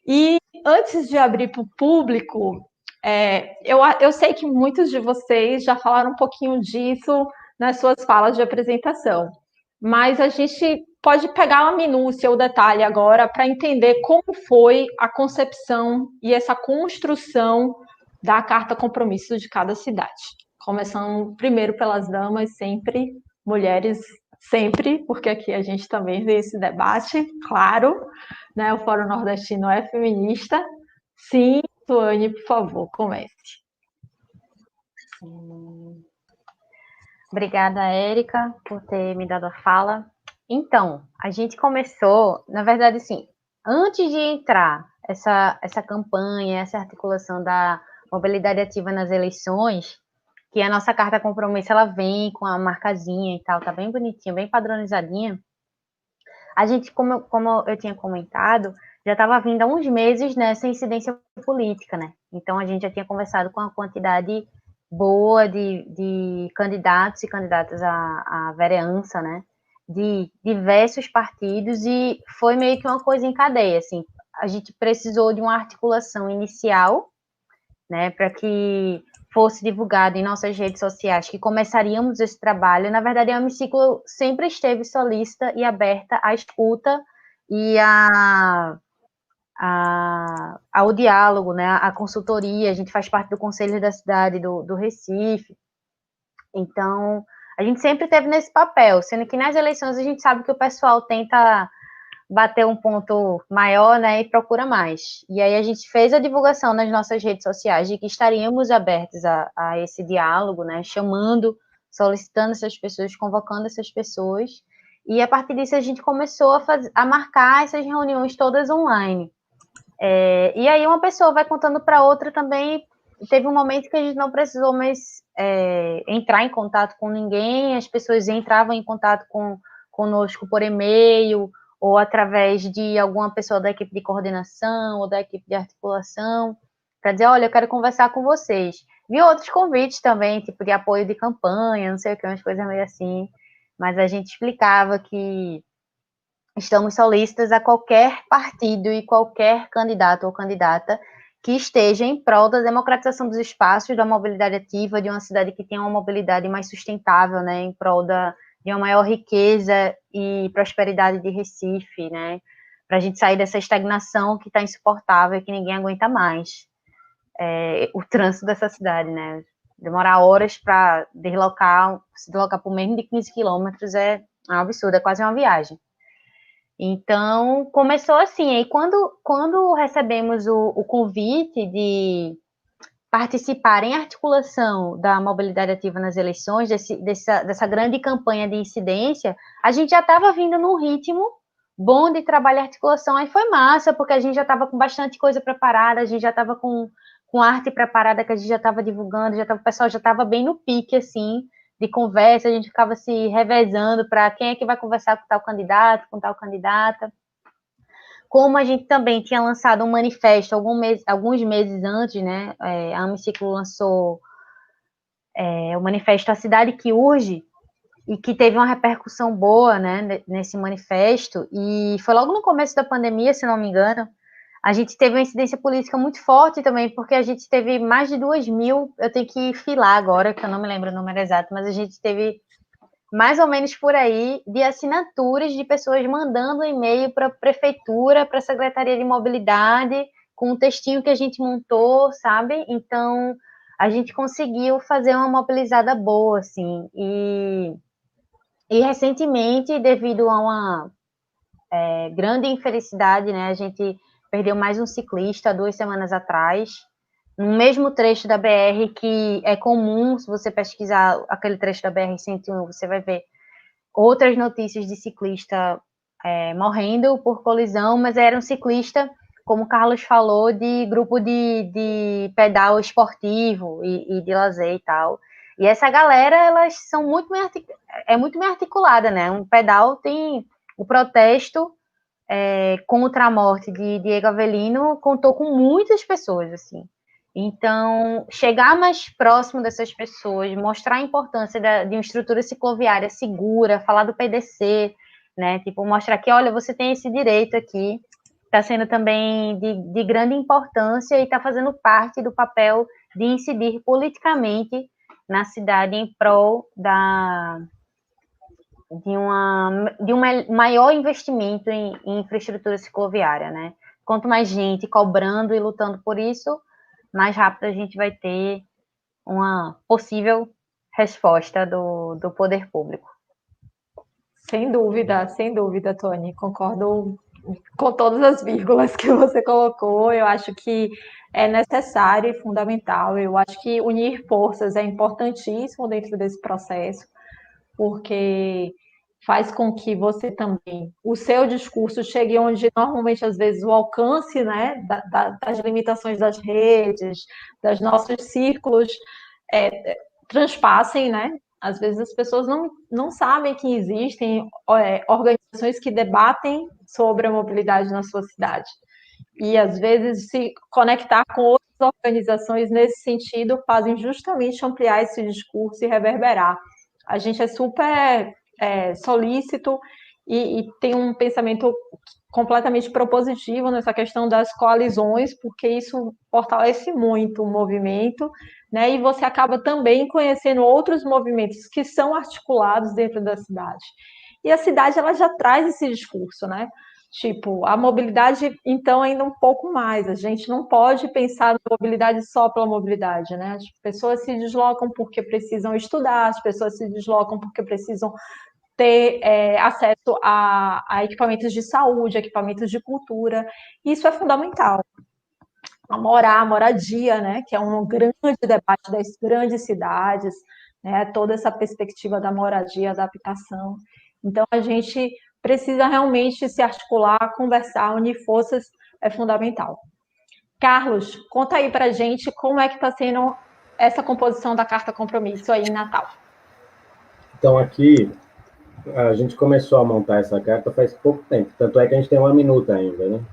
E antes de abrir para o público, eu sei que muitos de vocês já falaram um pouquinho disso nas suas falas de apresentação, mas a gente pode pegar a minúcia, o detalhe agora, para entender como foi a concepção e essa construção da Carta Compromisso de cada cidade. Começando primeiro pelas damas, sempre, mulheres, sempre, porque aqui a gente também vê esse debate, claro, né? O Fórum Nordestino é feminista. Sim, Tuane, por favor, comece. Obrigada, Érica, por ter me dado a fala. Então, a gente começou, na verdade, sim, antes de entrar essa campanha, essa articulação da mobilidade ativa nas eleições, que a nossa carta compromisso, ela vem com a marcazinha e tal, tá bem bonitinha, bem padronizadinha. A gente, como eu tinha comentado, já estava vindo há uns meses nessa incidência política, né? Então, a gente já tinha conversado com a quantidade boa de candidatos e candidatas à vereança, né? De diversos partidos, e foi meio que uma coisa em cadeia, assim. A gente precisou de uma articulação inicial, né, para que fosse divulgado em nossas redes sociais que começaríamos esse trabalho. Na verdade, a Hemiciclo sempre esteve solícita e aberta à escuta e ao diálogo, né, à consultoria. A gente faz parte do Conselho da Cidade do Recife. Então, a gente sempre teve nesse papel, sendo que nas eleições a gente sabe que o pessoal tenta bater um ponto maior, né, e procura mais. E aí a gente fez a divulgação nas nossas redes sociais de que estaríamos abertos a esse diálogo, né, chamando, solicitando essas pessoas, convocando essas pessoas, e a partir disso a gente começou a marcar essas reuniões todas online. E aí uma pessoa vai contando para outra também. Teve um momento que a gente não precisou mais entrar em contato com ninguém, as pessoas entravam em contato conosco por e-mail, ou através de alguma pessoa da equipe de coordenação, ou da equipe de articulação, para dizer, olha, eu quero conversar com vocês. Vi outros convites também, tipo de apoio de campanha, não sei o que, umas coisas meio assim, mas a gente explicava que estamos solícitas a qualquer partido e qualquer candidato ou candidata que esteja em prol da democratização dos espaços, da mobilidade ativa, de uma cidade que tenha uma mobilidade mais sustentável, né, em prol de uma maior riqueza e prosperidade de Recife, né, para a gente sair dessa estagnação que está insuportável e que ninguém aguenta mais. O trânsito dessa cidade, né, demorar horas para se deslocar por menos de 15 quilômetros é um absurdo, é quase uma viagem. Então, começou assim, aí quando recebemos o convite participar em articulação da mobilidade ativa nas eleições, dessa grande campanha de incidência, a gente já estava vindo num ritmo bom de trabalho e articulação. Aí foi massa, porque a gente já estava com bastante coisa preparada, a gente já estava com arte preparada, que a gente já estava divulgando, o pessoal já estava bem no pique, assim, de conversa, a gente ficava se revezando para quem é que vai conversar com tal candidato, com tal candidata. Como a gente também tinha lançado um manifesto alguns meses antes, né, a Amiciclo lançou o manifesto A Cidade que Urge, e que teve uma repercussão boa, né, nesse manifesto, e foi logo no começo da pandemia, se não me engano. A gente teve uma incidência política muito forte também, porque a gente teve mais de 2.000, eu tenho que filar agora, que eu não me lembro o número exato, mas a gente teve mais ou menos por aí, de assinaturas de pessoas mandando e-mail para a prefeitura, para a Secretaria de Mobilidade, com um textinho que a gente montou, sabe? Então, a gente conseguiu fazer uma mobilizada boa, assim, e recentemente, devido a uma grande infelicidade, né, a gente perdeu mais um ciclista 2 semanas atrás, no mesmo trecho da BR, que é comum, se você pesquisar aquele trecho da BR-101, você vai ver outras notícias de ciclista morrendo por colisão, mas era um ciclista, como o Carlos falou, de grupo de pedal esportivo e de lazer e tal. E essa galera, elas são muito bem articulada, né? Um pedal tem o protesto contra a morte de Diego Avelino, contou com muitas pessoas, assim. Então, chegar mais próximo dessas pessoas, mostrar a importância de uma estrutura cicloviária segura, falar do PDC, né? Tipo, mostrar que, olha, você tem esse direito aqui, está sendo também de grande importância e está fazendo parte do papel de incidir politicamente na cidade em prol de um maior investimento em infraestrutura cicloviária, né? Quanto mais gente cobrando e lutando por isso, mais rápido a gente vai ter uma possível resposta do poder público. Sem dúvida, Tony. Concordo com todas as vírgulas que você colocou. Eu acho que é necessário e fundamental. Eu acho que unir forças é importantíssimo dentro desse processo, porque faz com que você também, o seu discurso chegue onde normalmente, às vezes, o alcance, né, das limitações das redes, dos nossos círculos, transpassem, né? Às vezes as pessoas não sabem que existem organizações que debatem sobre a mobilidade na sua cidade. E, às vezes, se conectar com outras organizações nesse sentido fazem justamente ampliar esse discurso e reverberar. A gente é super solícito e tem um pensamento completamente propositivo nessa questão das coalizões, porque isso fortalece muito o movimento, né? E você acaba também conhecendo outros movimentos que são articulados dentro da cidade. E a cidade, ela já traz esse discurso, né? Tipo, a mobilidade, então, ainda um pouco mais. A gente não pode pensar na mobilidade só pela mobilidade, né? As pessoas se deslocam porque precisam estudar, as pessoas se deslocam porque precisam ter acesso a equipamentos de saúde, equipamentos de cultura. Isso é fundamental. A moradia, né? Que é um grande debate das grandes cidades, né? Toda essa perspectiva da moradia, adaptação. Então, a gente precisa realmente se articular, conversar, unir forças, é fundamental. Carlos, conta aí pra gente como é que está sendo essa composição da Carta Compromisso aí em Natal. Então, aqui, a gente começou a montar essa carta faz pouco tempo, tanto é que a gente tem uma minuta ainda, né?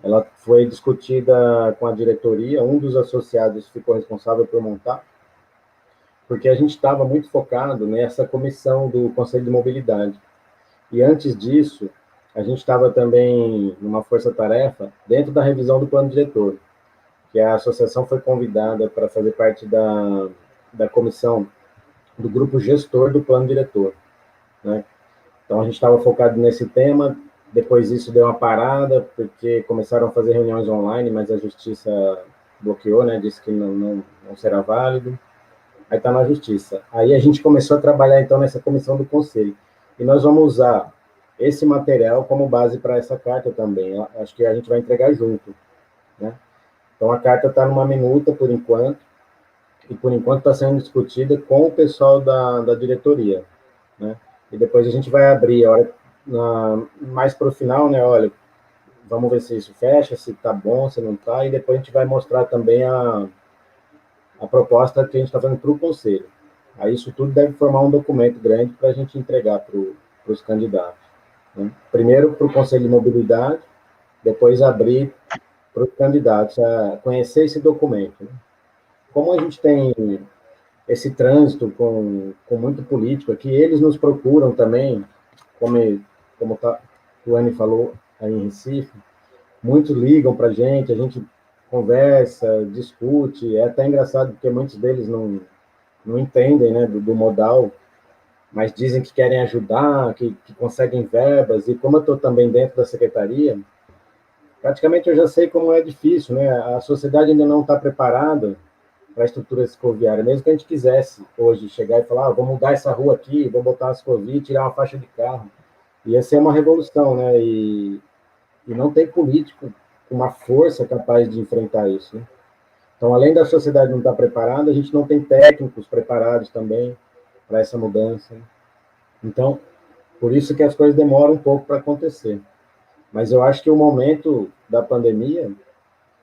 Ela foi discutida com a diretoria, um dos associados ficou responsável por montar, porque a gente estava muito focado nessa comissão do Conselho de Mobilidade. E antes disso, a gente estava também numa força-tarefa dentro da revisão do plano diretor, que a associação foi convidada para fazer parte da comissão, do grupo gestor do plano diretor, né? Então, a gente estava focado nesse tema, depois isso deu uma parada, porque começaram a fazer reuniões online, mas a justiça bloqueou, né? Disse que não será válido. Aí está na justiça. Aí a gente começou a trabalhar, então, nessa comissão do conselho. E nós vamos usar esse material como base para essa carta também. Acho que a gente vai entregar junto, né? Então, a carta está numa minuta, por enquanto. e por enquanto está sendo discutida com o pessoal da diretoria, né? E depois a gente vai abrir, mais para o final, né? Olha, vamos ver se isso fecha, se está bom, se não está, e depois a gente vai mostrar também a proposta que a gente está fazendo para o conselho. Aí isso tudo deve formar um documento grande para a gente entregar para os candidatos, né? Primeiro para o Conselho de Mobilidade, depois abrir para os candidatos a conhecer esse documento, né? Como a gente tem esse trânsito com muito político aqui, eles nos procuram também, como o Anny falou aí em Recife, muitos ligam para a gente conversa, discute, é até engraçado porque muitos deles não entendem, né, do modal, mas dizem que querem ajudar, que conseguem verbas, e como eu estou também dentro da secretaria, praticamente eu já sei como é difícil, né? A sociedade ainda não está preparada para a estrutura cicloviária, mesmo que a gente quisesse hoje chegar e falar, vou mudar essa rua aqui, vou botar uma ciclovia e tirar uma faixa de carro, ia ser uma revolução, né? E não tem político com uma força capaz de enfrentar isso, né? Então, além da sociedade não estar preparada, a gente não tem técnicos preparados também para essa mudança, né? Então, por isso que as coisas demoram um pouco para acontecer. Mas eu acho que o momento da pandemia,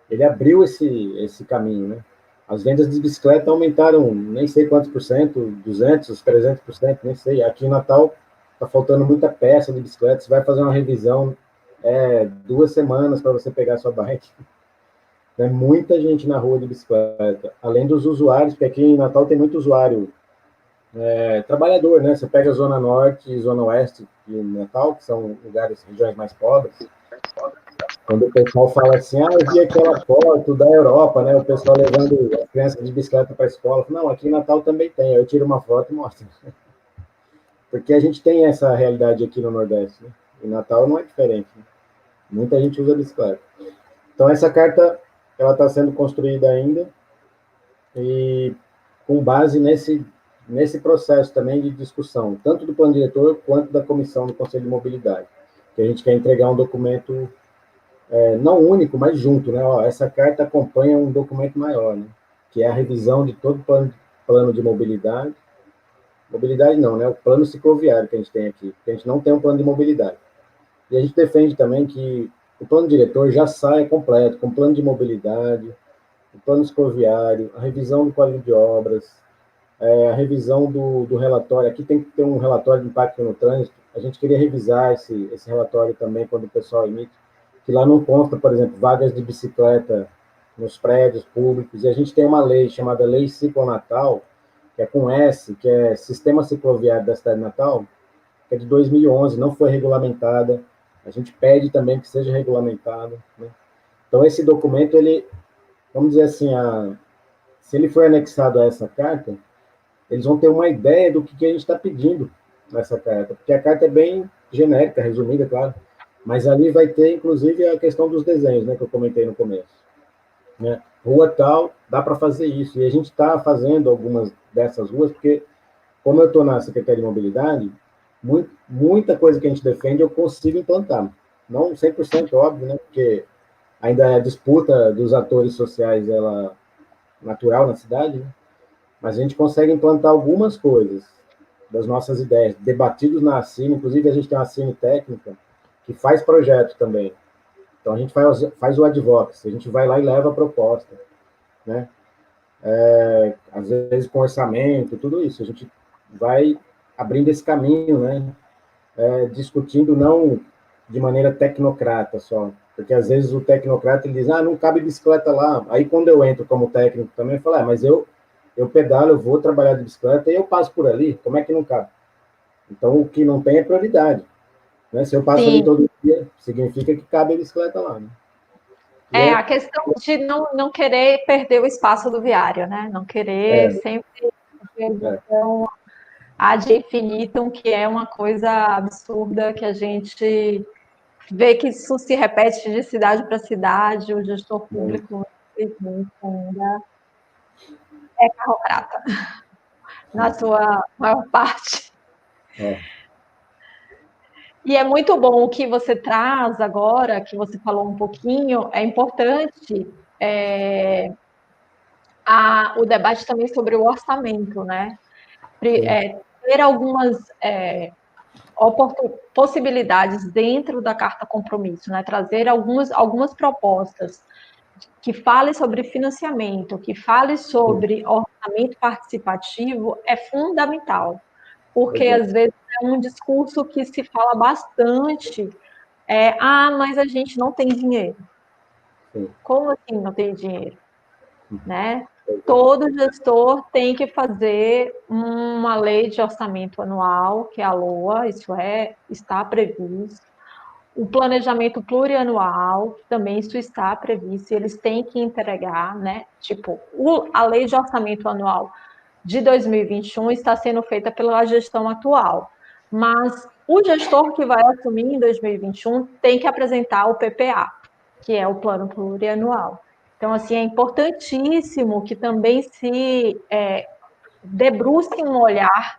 ele abriu esse caminho, né? As vendas de bicicleta aumentaram, nem sei quantos por cento, 200, 300%, nem sei. Aqui em Natal está faltando muita peça de bicicleta. Você vai fazer uma revisão, 2 semanas para você pegar sua bike. Tem muita gente na rua de bicicleta, além dos usuários, porque aqui em Natal tem muito usuário trabalhador, né? Você pega a Zona Norte e Zona Oeste de Natal, que são lugares, regiões mais pobres. Quando o pessoal fala assim, eu vi aquela foto da Europa, né? O pessoal levando as crianças de bicicleta para a escola. Não, aqui em Natal também tem. Eu tiro uma foto e mostro. Porque a gente tem essa realidade aqui no Nordeste, né? Em Natal não é diferente, né? Muita gente usa bicicleta. Então, essa carta, ela está sendo construída ainda e com base nesse processo também de discussão, tanto do plano diretor quanto da comissão do Conselho de Mobilidade, que a gente quer entregar um documento não único, mas junto, né? Ó, essa carta acompanha um documento maior, né? Que é a revisão de todo o plano de mobilidade. Mobilidade não, né? O plano cicloviário que a gente tem aqui, porque a gente não tem um plano de mobilidade. E a gente defende também que o plano diretor já saia completo, com plano de mobilidade, o plano cicloviário, a revisão do Código de Obras, a revisão do relatório. Aqui tem que ter um relatório de impacto no trânsito. A gente queria revisar esse relatório também quando o pessoal emite, que lá não consta, por exemplo, vagas de bicicleta nos prédios públicos, e a gente tem uma lei chamada Lei Ciclonatal, que é com S, que é Sistema Cicloviário da Cidade de Natal, que é de 2011, não foi regulamentada. A gente pede também que seja regulamentada, né? Então, esse documento, ele, vamos dizer assim, se ele for anexado a essa carta, eles vão ter uma ideia do que a gente está pedindo nessa carta, porque a carta é bem genérica, resumida, claro, mas ali vai ter, inclusive, a questão dos desenhos, né, que eu comentei no começo, né? Rua tal, dá para fazer isso, e a gente está fazendo algumas dessas ruas, porque, como eu estou na Secretaria de Mobilidade, muita coisa que a gente defende eu consigo implantar, não 100% óbvio, né, porque ainda é a disputa dos atores sociais, ela natural na cidade, né? Mas a gente consegue implantar algumas coisas das nossas ideias, debatidos na Cine, inclusive a gente tem uma Cine técnica que faz projeto também. Então a gente faz o advocacy, a gente vai lá e leva a proposta, né? Às vezes com orçamento, tudo isso, a gente vai abrindo esse caminho, né? Discutindo não de maneira tecnocrata só, porque às vezes o tecnocrata ele diz, não cabe bicicleta lá. Aí quando eu entro como técnico também, eu falo, mas eu pedalo, eu vou trabalhar de bicicleta e eu passo por ali, como é que não cabe? Então, o que não tem é prioridade, né? Se eu passo ali todo dia, significa que cabe a bicicleta lá, né? A questão de não querer perder o espaço do viário, né? Não querer sempre ad infinitum, que é uma coisa absurda que a gente vê que isso se repete de cidade para cidade, o gestor público ainda é carrocrata na sua maior parte. E é muito bom o que você traz agora, que você falou um pouquinho, é importante o debate também sobre o orçamento, né? Ter algumas possibilidades dentro da Carta Compromisso, né? Trazer algumas propostas que falem sobre financiamento, que falem sobre orçamento participativo, é fundamental, porque às vezes é um discurso que se fala bastante, mas a gente não tem dinheiro. Como assim não tem dinheiro? Né? Todo gestor tem que fazer uma lei de orçamento anual, que é a LOA, está previsto. O planejamento plurianual, também isso está previsto, eles têm que entregar, né? Tipo, a lei de orçamento anual de 2021 está sendo feita pela gestão atual, mas o gestor que vai assumir em 2021 tem que apresentar o PPA, que é o plano plurianual. Então, assim, é importantíssimo que também se debruce um olhar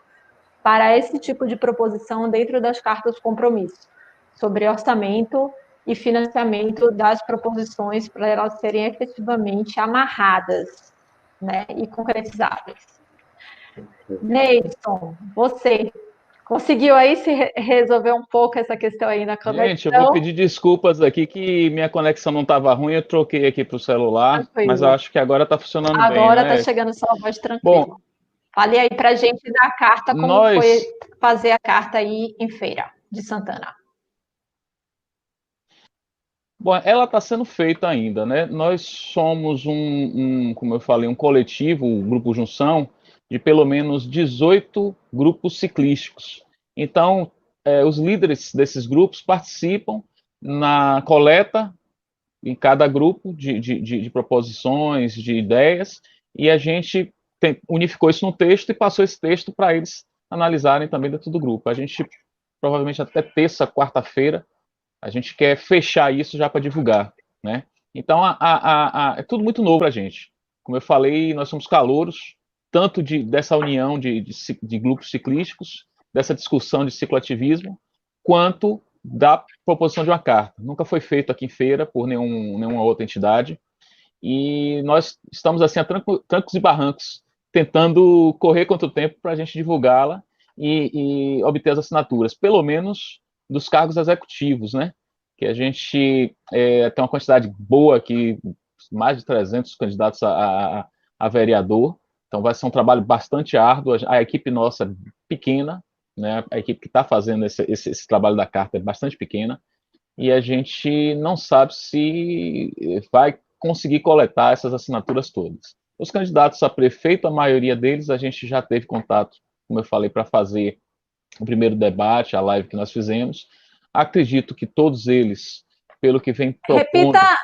para esse tipo de proposição dentro das cartas de compromisso, sobre orçamento e financiamento das proposições para elas serem efetivamente amarradas, né, e concretizáveis. Neidson, você conseguiu aí se resolver um pouco essa questão aí na conexão? Gente, eu vou pedir desculpas aqui que minha conexão não estava ruim, eu troquei aqui para o celular, mas eu acho que agora está funcionando bem, né? Agora está chegando sua voz tranquila. Bom, fale aí para a gente da carta, como foi fazer a carta aí em Feira de Santana. Bom, ela está sendo feita ainda, né? Nós somos como eu falei, um coletivo, o Grupo Junção, de pelo menos 18 grupos ciclísticos. Então, os líderes desses grupos participam na coleta em cada grupo de proposições, de ideias, e a gente unificou isso no texto e passou esse texto para eles analisarem também dentro do grupo. A gente, provavelmente até terça, quarta-feira, a gente quer fechar isso já para divulgar, né? Então, é tudo muito novo para a gente. Como eu falei, nós somos calouros, tanto dessa união de grupos ciclísticos, dessa discussão de cicloativismo, quanto da proposição de uma carta. Nunca foi feito aqui em Feira por nenhuma outra entidade. E nós estamos assim a trancos e barrancos, tentando correr contra o tempo para a gente divulgá-la e obter as assinaturas, pelo menos dos cargos executivos, né? Que a gente tem uma quantidade boa aqui, mais de 300 candidatos a vereador, então vai ser um trabalho bastante árduo. A equipe nossa é pequena, né? A equipe que está fazendo esse trabalho da carta é bastante pequena, e a gente não sabe se vai conseguir coletar essas assinaturas todas. Os candidatos a prefeito, a maioria deles, a gente já teve contato, como eu falei, para fazer o primeiro debate, a live que nós fizemos. Acredito que todos eles, pelo que vem propondo... Repita,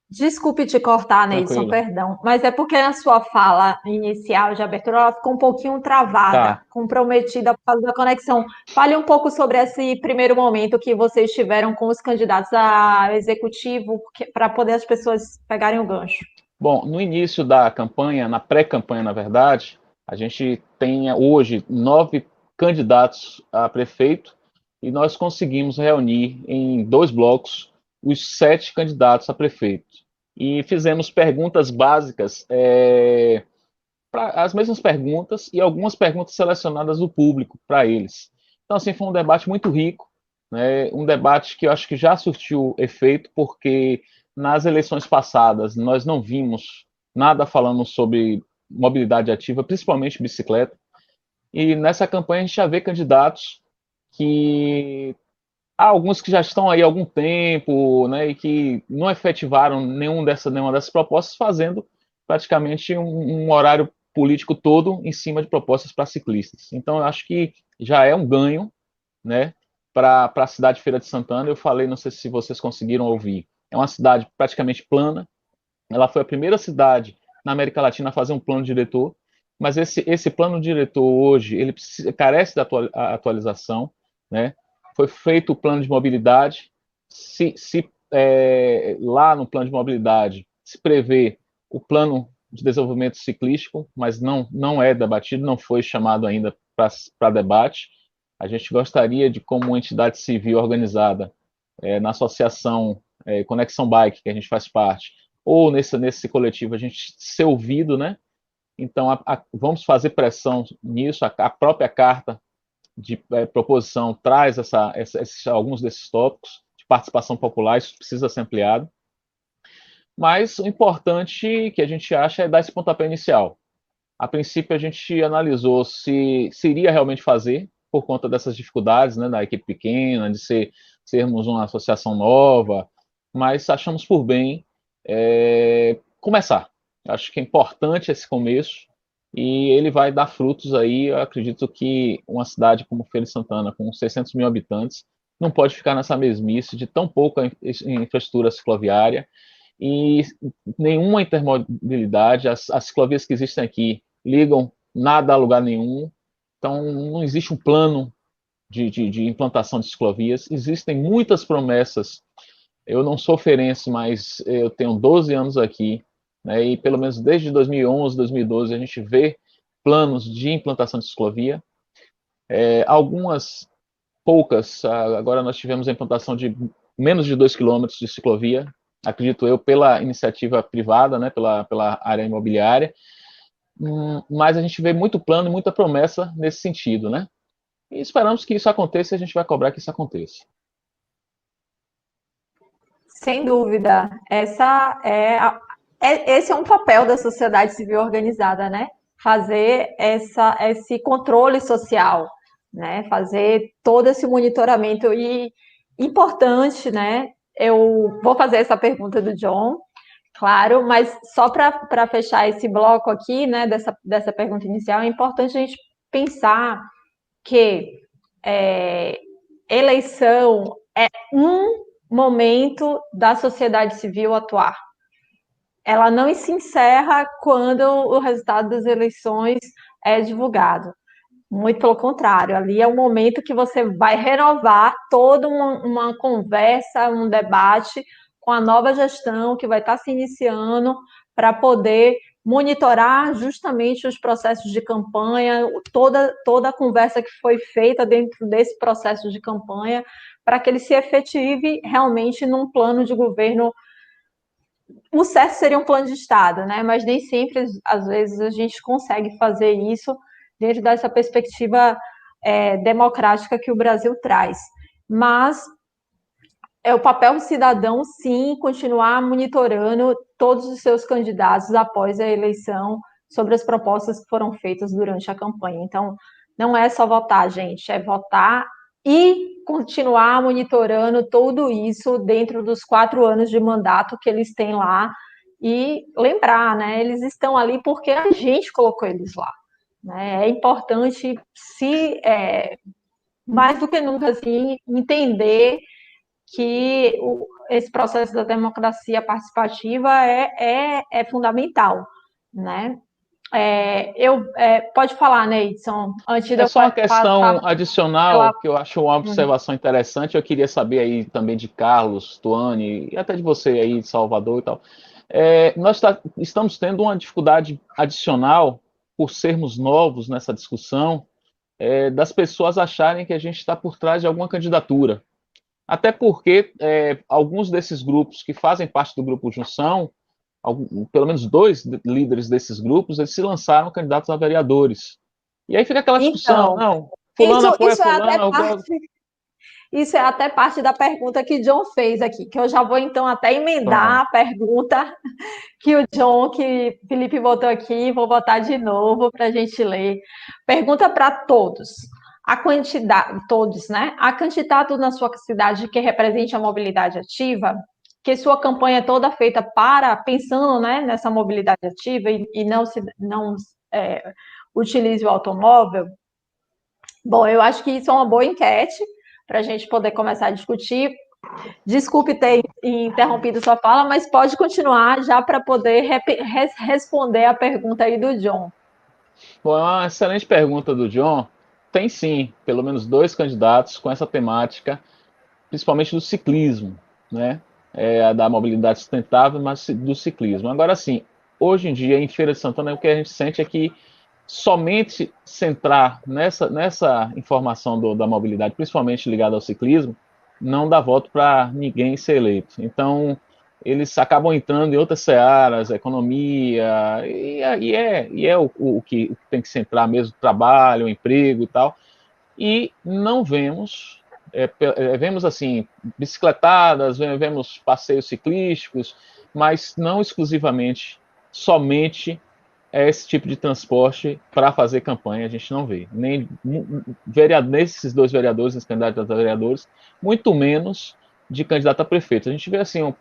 desculpe te cortar, Neidson, perdão, mas é porque na sua fala inicial de abertura ela ficou um pouquinho travada, comprometida por causa da conexão. Fale um pouco sobre esse primeiro momento que vocês tiveram com os candidatos a executivo, para poder as pessoas pegarem o gancho. Bom, no início da campanha, na pré-campanha, na verdade, a gente tem hoje 9 candidatos a prefeito, e nós conseguimos reunir em 2 blocos os 7 candidatos a prefeito. E fizemos perguntas básicas, as mesmas perguntas e algumas perguntas selecionadas do público para eles. Então, assim, foi um debate muito rico, né? Um debate que eu acho que já surtiu efeito, porque nas eleições passadas nós não vimos nada falando sobre mobilidade ativa, principalmente bicicleta, e nessa campanha a gente já vê candidatos que há alguns que já estão aí há algum tempo, né, e que não efetivaram nenhuma dessas propostas, fazendo praticamente um horário político todo em cima de propostas para ciclistas. Então, eu acho que já é um ganho, né, para a cidade de Feira de Santana. Eu falei, não sei se vocês conseguiram ouvir, é uma cidade praticamente plana. Ela foi a primeira cidade na América Latina a fazer um plano diretor, mas esse plano diretor hoje, ele carece da atualização, né? Foi feito o plano de mobilidade, lá no plano de mobilidade se prevê o plano de desenvolvimento ciclístico, mas não é debatido, não foi chamado ainda para debate. A gente gostaria de, como uma entidade civil organizada, na associação Conexão Bike, que a gente faz parte, ou nesse coletivo a gente ser ouvido, né? Então, vamos fazer pressão nisso, a própria carta de proposição traz alguns desses tópicos de participação popular, isso precisa ser ampliado. Mas o importante que a gente acha é dar esse pontapé inicial. A princípio, a gente analisou se iria realmente fazer, por conta dessas dificuldades, né, da equipe pequena, de sermos uma associação nova, mas achamos por bem começar. Acho que é importante esse começo, e ele vai dar frutos aí. Eu acredito que uma cidade como Feira de Santana, com 600 mil habitantes, não pode ficar nessa mesmice de tão pouca infraestrutura cicloviária e nenhuma intermobilidade. As ciclovias que existem aqui ligam nada a lugar nenhum, então não existe um plano de implantação de ciclovias. Existem muitas promessas. Eu não sou feirense, mas eu tenho 12 anos aqui, né, e pelo menos desde 2011, 2012, a gente vê planos de implantação de ciclovia. Algumas poucas, agora nós tivemos a implantação de menos de 2 quilômetros de ciclovia, acredito eu, pela iniciativa privada, né, pela área imobiliária, mas a gente vê muito plano e muita promessa nesse sentido, né? E esperamos que isso aconteça, e a gente vai cobrar que isso aconteça. Sem dúvida. Esse é um papel da sociedade civil organizada, né? Fazer esse controle social, né? Fazer todo esse monitoramento. E importante, né? Eu vou fazer essa pergunta do John, claro, mas só para fechar esse bloco aqui, né? Dessa pergunta inicial, é importante a gente pensar que eleição é um momento da sociedade civil atuar. Ela não se encerra quando o resultado das eleições é divulgado. Muito pelo contrário, ali é um momento que você vai renovar toda uma conversa, um debate com a nova gestão que vai estar se iniciando para poder monitorar justamente os processos de campanha, toda a conversa que foi feita dentro desse processo de campanha, para que ele se efetive realmente num plano de governo. O certo seria um plano de Estado, né? Mas nem sempre, às vezes, a gente consegue fazer isso dentro dessa perspectiva democrática que o Brasil traz. Mas é o papel do cidadão, sim, continuar monitorando todos os seus candidatos após a eleição sobre as propostas que foram feitas durante a campanha. Então, não é só votar, gente, é votar e continuar monitorando tudo isso dentro dos 4 anos de mandato que eles têm lá. E lembrar, né, eles estão ali porque a gente colocou eles lá. Né? É importante, mais do que nunca, assim, entender que esse processo da democracia participativa é fundamental, né? Pode falar, Neidson, antes de eu só uma questão passar adicional, que eu acho uma observação interessante. Eu queria saber aí também de Carlos, Tuane, e até de você aí de Salvador e tal. Nós estamos tendo uma dificuldade adicional, por sermos novos nessa discussão, das pessoas acharem que a gente está por trás de alguma candidatura. Até porque alguns desses grupos que fazem parte do Grupo Junção, pelo menos 2 líderes desses grupos, eles se lançaram candidatos a vereadores. E aí fica aquela discussão, não, fulano apoia fulano... Isso é até parte da pergunta que John fez aqui, que eu já vou então até emendar a pergunta que Felipe botou aqui, vou botar de novo para a gente ler. Pergunta para todos. A quantidade, todos, né? A candidato na sua cidade que represente a mobilidade ativa, que sua campanha é toda feita pensando, né, nessa mobilidade ativa e não utilize o automóvel. Bom, eu acho que isso é uma boa enquete para a gente poder começar a discutir. Desculpe ter interrompido sua fala, mas pode continuar já para poder responder a pergunta aí do John. Bom, é uma excelente pergunta do John. Tem sim, pelo menos 2 candidatos com essa temática, principalmente do ciclismo, né? Da mobilidade sustentável, mas do ciclismo. Agora sim, hoje em dia, em Feira de Santana, o que a gente sente é que somente centrar nessa informação da mobilidade, principalmente ligada ao ciclismo, não dá voto para ninguém ser eleito. Então, eles acabam entrando em outras searas, economia, e é o que tem que se entrar mesmo, trabalho, emprego e tal, e não vemos, vemos assim, bicicletadas, vemos passeios ciclísticos, mas não exclusivamente, somente esse tipo de transporte para fazer campanha, a gente não vê. Nem nesses dois vereadores, nesses candidatos a vereadores, muito menos de candidato a prefeito. A gente vê assim, uma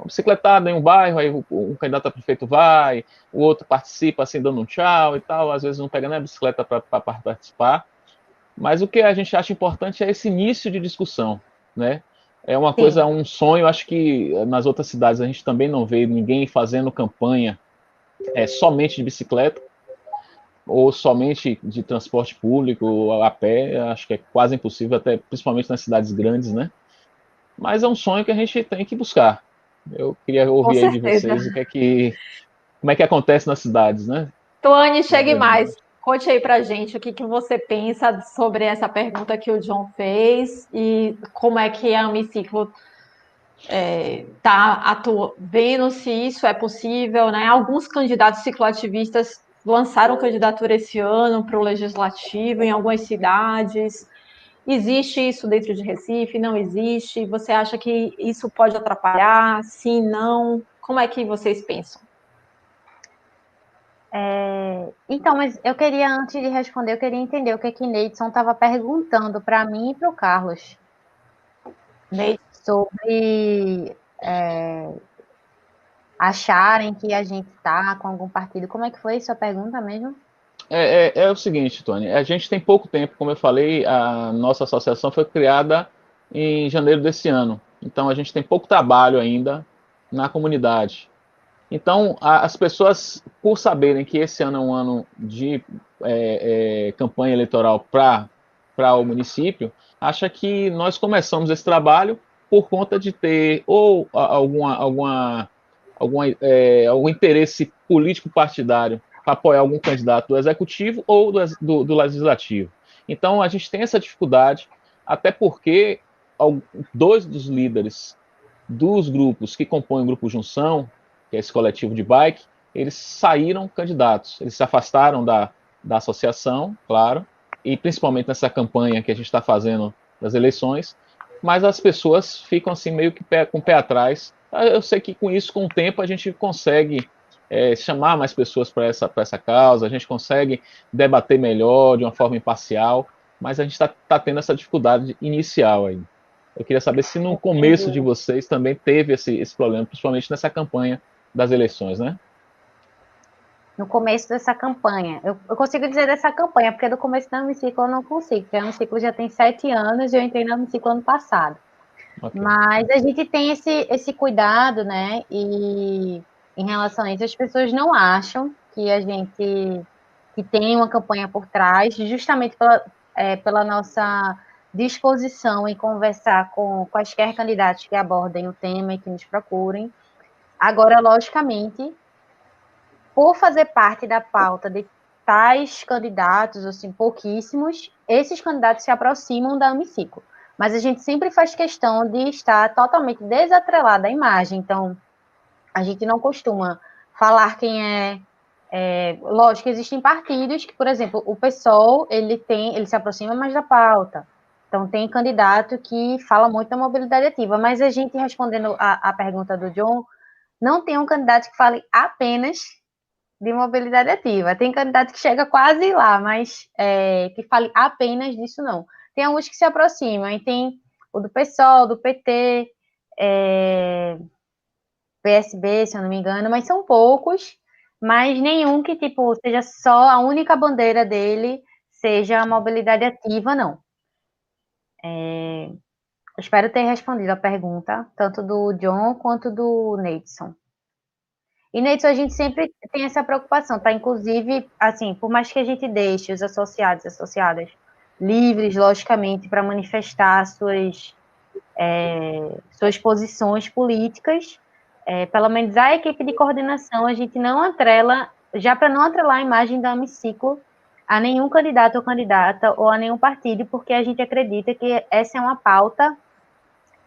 bicicletada em um bairro, aí um candidato a prefeito vai, o outro participa assim, dando um tchau e tal, às vezes não pega nem a bicicleta para participar, mas o que a gente acha importante é esse início de discussão, né? É uma coisa, um sonho, acho que nas outras cidades a gente também não vê ninguém fazendo campanha somente de bicicleta, ou somente de transporte público, ou a pé, acho que é quase impossível, até principalmente nas cidades grandes, né? Mas é um sonho que a gente tem que buscar. Eu queria Com ouvir aí de certeza. vocês como é que acontece nas cidades, né? Tuane, chegue mais. Conte aí pra gente o que você pensa sobre essa pergunta que o John fez e como é que a Amiciclo está vendo se isso é possível, né? Alguns candidatos cicloativistas lançaram candidatura esse ano para o legislativo em algumas cidades. Existe isso dentro de Recife? Não existe? Você acha que isso pode atrapalhar? Sim, não? Como é que vocês pensam? Então, mas eu queria, antes de responder, eu queria entender o que Neidson estava perguntando para mim e para o Carlos. Sobre acharem que a gente está com algum partido. Como é que foi sua pergunta mesmo? É o seguinte, Tony, a gente tem pouco tempo, como eu falei, a nossa associação foi criada em janeiro desse ano, então a gente tem pouco trabalho ainda na comunidade. Então, as pessoas, por saberem que esse ano é um ano de campanha eleitoral para o município, acha que nós começamos esse trabalho por conta de ter ou algum interesse político partidário para apoiar algum candidato do executivo ou do legislativo. Então, a gente tem essa dificuldade, até porque dois dos líderes dos grupos que compõem o Grupo Junção, que é esse coletivo de bike, eles saíram candidatos, eles se afastaram da associação, claro, e principalmente nessa campanha que a gente está fazendo das eleições, mas as pessoas ficam assim meio que com o pé atrás. Eu sei que com isso, com o tempo, a gente consegue chamar mais pessoas para essa causa, a gente consegue debater melhor, de uma forma imparcial, mas a gente está tendo essa dificuldade inicial aí. Eu queria saber se no começo de vocês também teve esse problema, principalmente nessa campanha das eleições, né? No começo dessa campanha. Eu consigo dizer dessa campanha, porque do começo da Amiciclo eu não consigo, porque a Amiciclo já tem 7 anos e eu entrei na Amiciclo ano passado. Okay. Mas a gente tem esse cuidado, né? E em relação a isso, as pessoas não acham que a gente que tem uma campanha por trás, justamente pela nossa disposição em conversar com quaisquer candidatos que abordem o tema e que nos procurem. Agora, logicamente, por fazer parte da pauta de tais candidatos, assim, pouquíssimos, esses candidatos se aproximam da Amiciclo. Mas a gente sempre faz questão de estar totalmente desatrelada à imagem. Então, a gente não costuma falar quem é. Lógico que existem partidos que, por exemplo, o PSOL, ele se aproxima mais da pauta. Então, tem candidato que fala muito da mobilidade ativa. Mas a gente, respondendo a pergunta do John, não tem um candidato que fale apenas de mobilidade ativa. Tem candidato que chega quase lá, mas que fale apenas disso, não. Tem alguns que se aproximam, e tem o do PSOL, do PT, PSB, se eu não me engano, mas são poucos, mas nenhum que, tipo, seja só a única bandeira dele seja a mobilidade ativa, não. Espero ter respondido a pergunta, tanto do John quanto do Neidson. E, Neidson, a gente sempre tem essa preocupação, tá? Inclusive, assim, por mais que a gente deixe os associados e associadas livres, logicamente, para manifestar suas posições políticas, pelo menos a equipe de coordenação, a gente não atrela, já para não atrelar a imagem da Amiciclo a nenhum candidato ou candidata ou a nenhum partido, porque a gente acredita que essa é uma pauta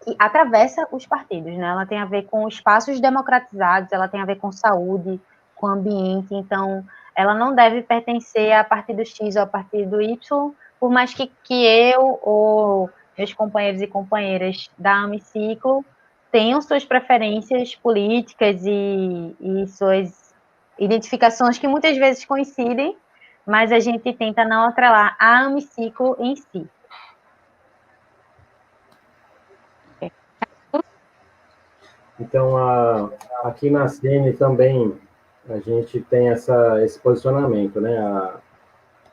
que atravessa os partidos, né? Ela tem a ver com espaços democratizados, ela tem a ver com saúde, com ambiente, então ela não deve pertencer a partido X ou a partido Y, por mais que eu ou meus companheiros e companheiras da Amiciclo tenham suas preferências políticas e suas identificações que muitas vezes coincidem, mas a gente tenta não atrelar a Amiciclo em si. Então, aqui na Cine também a gente tem esse posicionamento, né?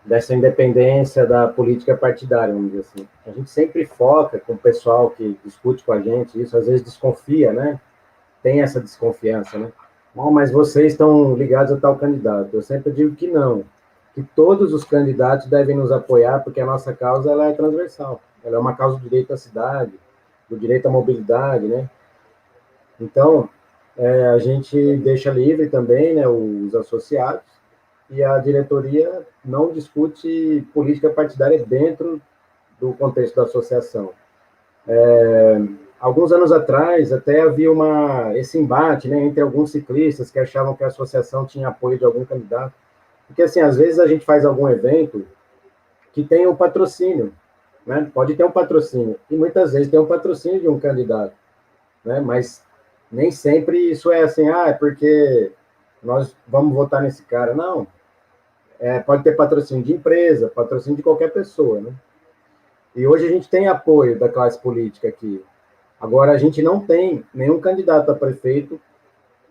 Dessa independência da política partidária, vamos dizer assim. A gente sempre foca com o pessoal que discute com a gente, isso às vezes desconfia, né? Tem essa desconfiança, né? Oh, mas vocês estão ligados a tal candidato. Eu sempre digo que não, que todos os candidatos devem nos apoiar, porque a nossa causa ela é transversal. Ela é uma causa do direito à cidade, do direito à mobilidade, né? Então, a gente deixa livre também, né, os associados, e a diretoria não discute política partidária dentro do contexto da associação. Alguns anos atrás, até havia esse embate, né, entre alguns ciclistas que achavam que a associação tinha apoio de algum candidato. Porque, assim, às vezes a gente faz algum evento que tem um patrocínio, né? Pode ter um patrocínio, e muitas vezes tem um patrocínio de um candidato, né? Mas nem sempre isso é assim, é porque nós vamos votar nesse cara. Não. Pode ter patrocínio de empresa, patrocínio de qualquer pessoa, né? E hoje a gente tem apoio da classe política aqui. Agora, a gente não tem nenhum candidato a prefeito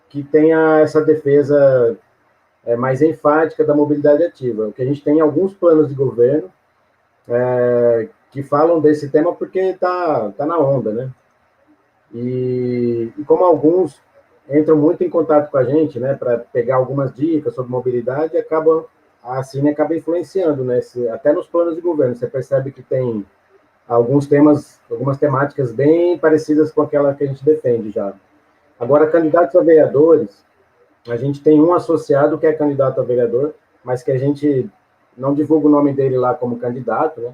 que tenha essa defesa mais enfática da mobilidade ativa. O que a gente tem alguns planos de governo que falam desse tema porque está na onda, né? E como alguns entram muito em contato com a gente, né, para pegar algumas dicas sobre mobilidade, a Cine acaba influenciando, né, até nos planos de governo. Você percebe que tem algumas temáticas bem parecidas com aquela que a gente defende já. Agora, candidatos a vereadores, a gente tem um associado que é candidato a vereador, mas que a gente não divulga o nome dele lá como candidato, né?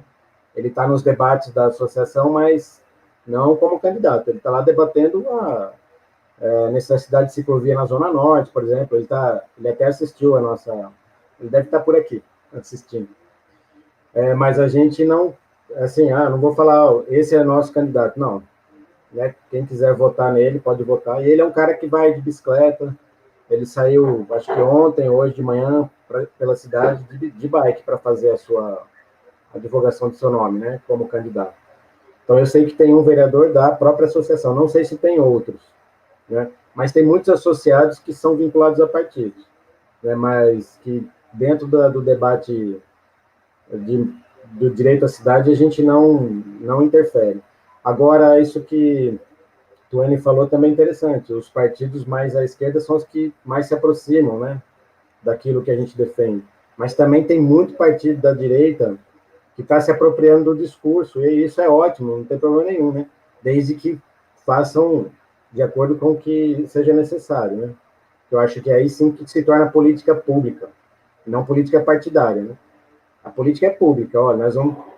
Ele está nos debates da associação, mas não como candidato. Ele está lá debatendo a necessidade de ciclovia na Zona Norte, por exemplo. Ele até assistiu a nossa... Ele deve estar por aqui, assistindo. Mas a gente não... Assim, não vou falar, esse é nosso candidato. Não. Né? Quem quiser votar nele, pode votar. E ele é um cara que vai de bicicleta. Ele saiu, acho que ontem, hoje de manhã, pela cidade de bike para fazer a divulgação do seu nome, né, como candidato. Então, eu sei que tem um vereador da própria associação, não sei se tem outros, né, mas tem muitos associados que são vinculados a partidos, né, mas que dentro do debate do direito à cidade a gente não interfere. Agora, isso que Tuane falou também é interessante, os partidos mais à esquerda são os que mais se aproximam, né, daquilo que a gente defende, mas também tem muito partido da direita que está se apropriando do discurso, e isso é ótimo, não tem problema nenhum, né? Desde que façam de acordo com o que seja necessário, né? Eu acho que aí sim que se torna política pública, não política partidária, né? A política é pública, olha,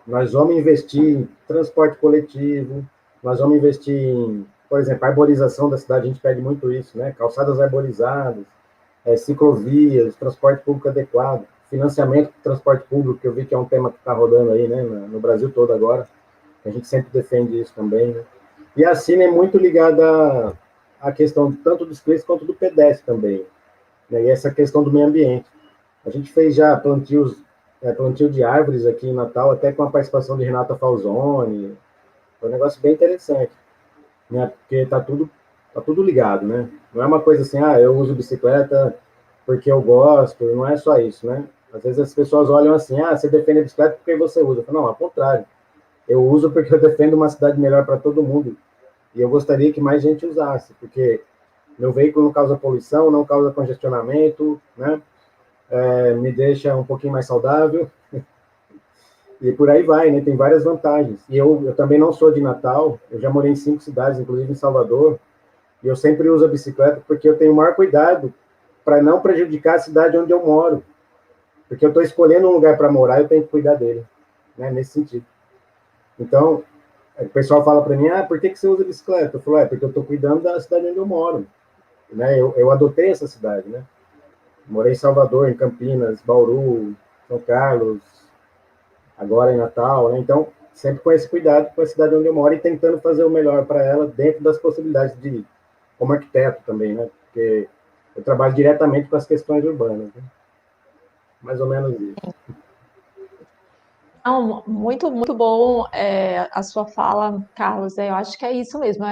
nós vamos investir em transporte coletivo, nós vamos investir em, por exemplo, arborização da cidade, a gente pede muito isso, né? Calçadas arborizadas, ciclovias, transporte público adequado, financiamento do transporte público, que eu vi que é um tema que está rodando aí, né, no Brasil todo agora, a gente sempre defende isso também, né? E a Cine é muito ligada à questão tanto do ciclista quanto do pedestre também, né? E essa questão do meio ambiente. A gente fez já plantio de árvores aqui em Natal, até com a participação de Renata Falzoni, foi um negócio bem interessante, né? Porque tá tudo ligado, né? Não é uma coisa assim, eu uso bicicleta porque eu gosto, não é só isso, né? Às vezes as pessoas olham assim, você defende a bicicleta porque você usa. Eu falo, não, ao contrário. Eu uso porque eu defendo uma cidade melhor para todo mundo. E eu gostaria que mais gente usasse, porque meu veículo não causa poluição, não causa congestionamento, né? Me deixa um pouquinho mais saudável. E por aí vai, né? Tem várias vantagens. E eu também não sou de Natal, eu já morei em 5 cidades, inclusive em Salvador, e eu sempre uso a bicicleta porque eu tenho o maior cuidado para não prejudicar a cidade onde eu moro. Porque eu estou escolhendo um lugar para morar, eu tenho que cuidar dele, né? Nesse sentido. Então, O pessoal fala para mim, por que você usa bicicleta? Eu falo, porque eu estou cuidando da cidade onde eu moro. Né? Eu adotei essa cidade, né? Morei em Salvador, em Campinas, Bauru, São Carlos, agora em Natal, né? Então, sempre com esse cuidado com a cidade onde eu moro e tentando fazer o melhor para ela dentro das possibilidades de, como arquiteto também, né? Porque eu trabalho diretamente com as questões urbanas, né? Mais ou menos isso. Não, muito, muito bom a sua fala, Carlos. Eu acho que é isso mesmo.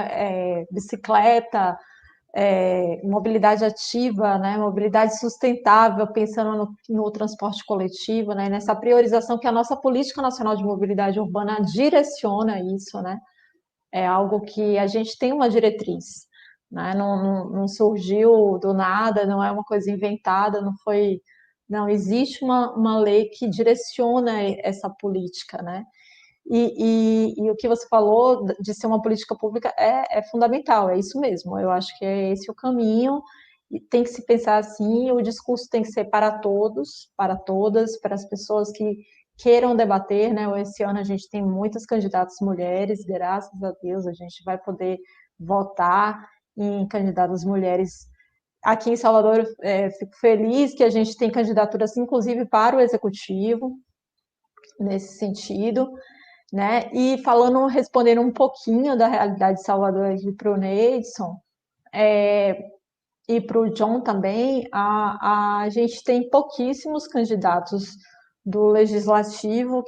Bicicleta, mobilidade ativa, né, mobilidade sustentável, pensando no transporte coletivo, né, nessa priorização que a nossa Política Nacional de Mobilidade Urbana direciona isso, né, é algo que a gente tem uma diretriz, né, não surgiu do nada, não é uma coisa inventada, não, existe uma lei que direciona essa política, né, e o que você falou de ser uma política pública é fundamental, é isso mesmo. Eu acho que é esse o caminho, e tem que se pensar assim, o discurso tem que ser para todos, para todas, para as pessoas que queiram debater, né? Esse ano a gente tem muitas candidatas mulheres, graças a Deus a gente vai poder votar em candidatas mulheres. Aqui em Salvador, fico feliz que a gente tem candidaturas, inclusive, para o executivo, nesse sentido, né? E respondendo um pouquinho da realidade de Salvador aqui para o Neidson, e para o John também, a gente tem pouquíssimos candidatos do legislativo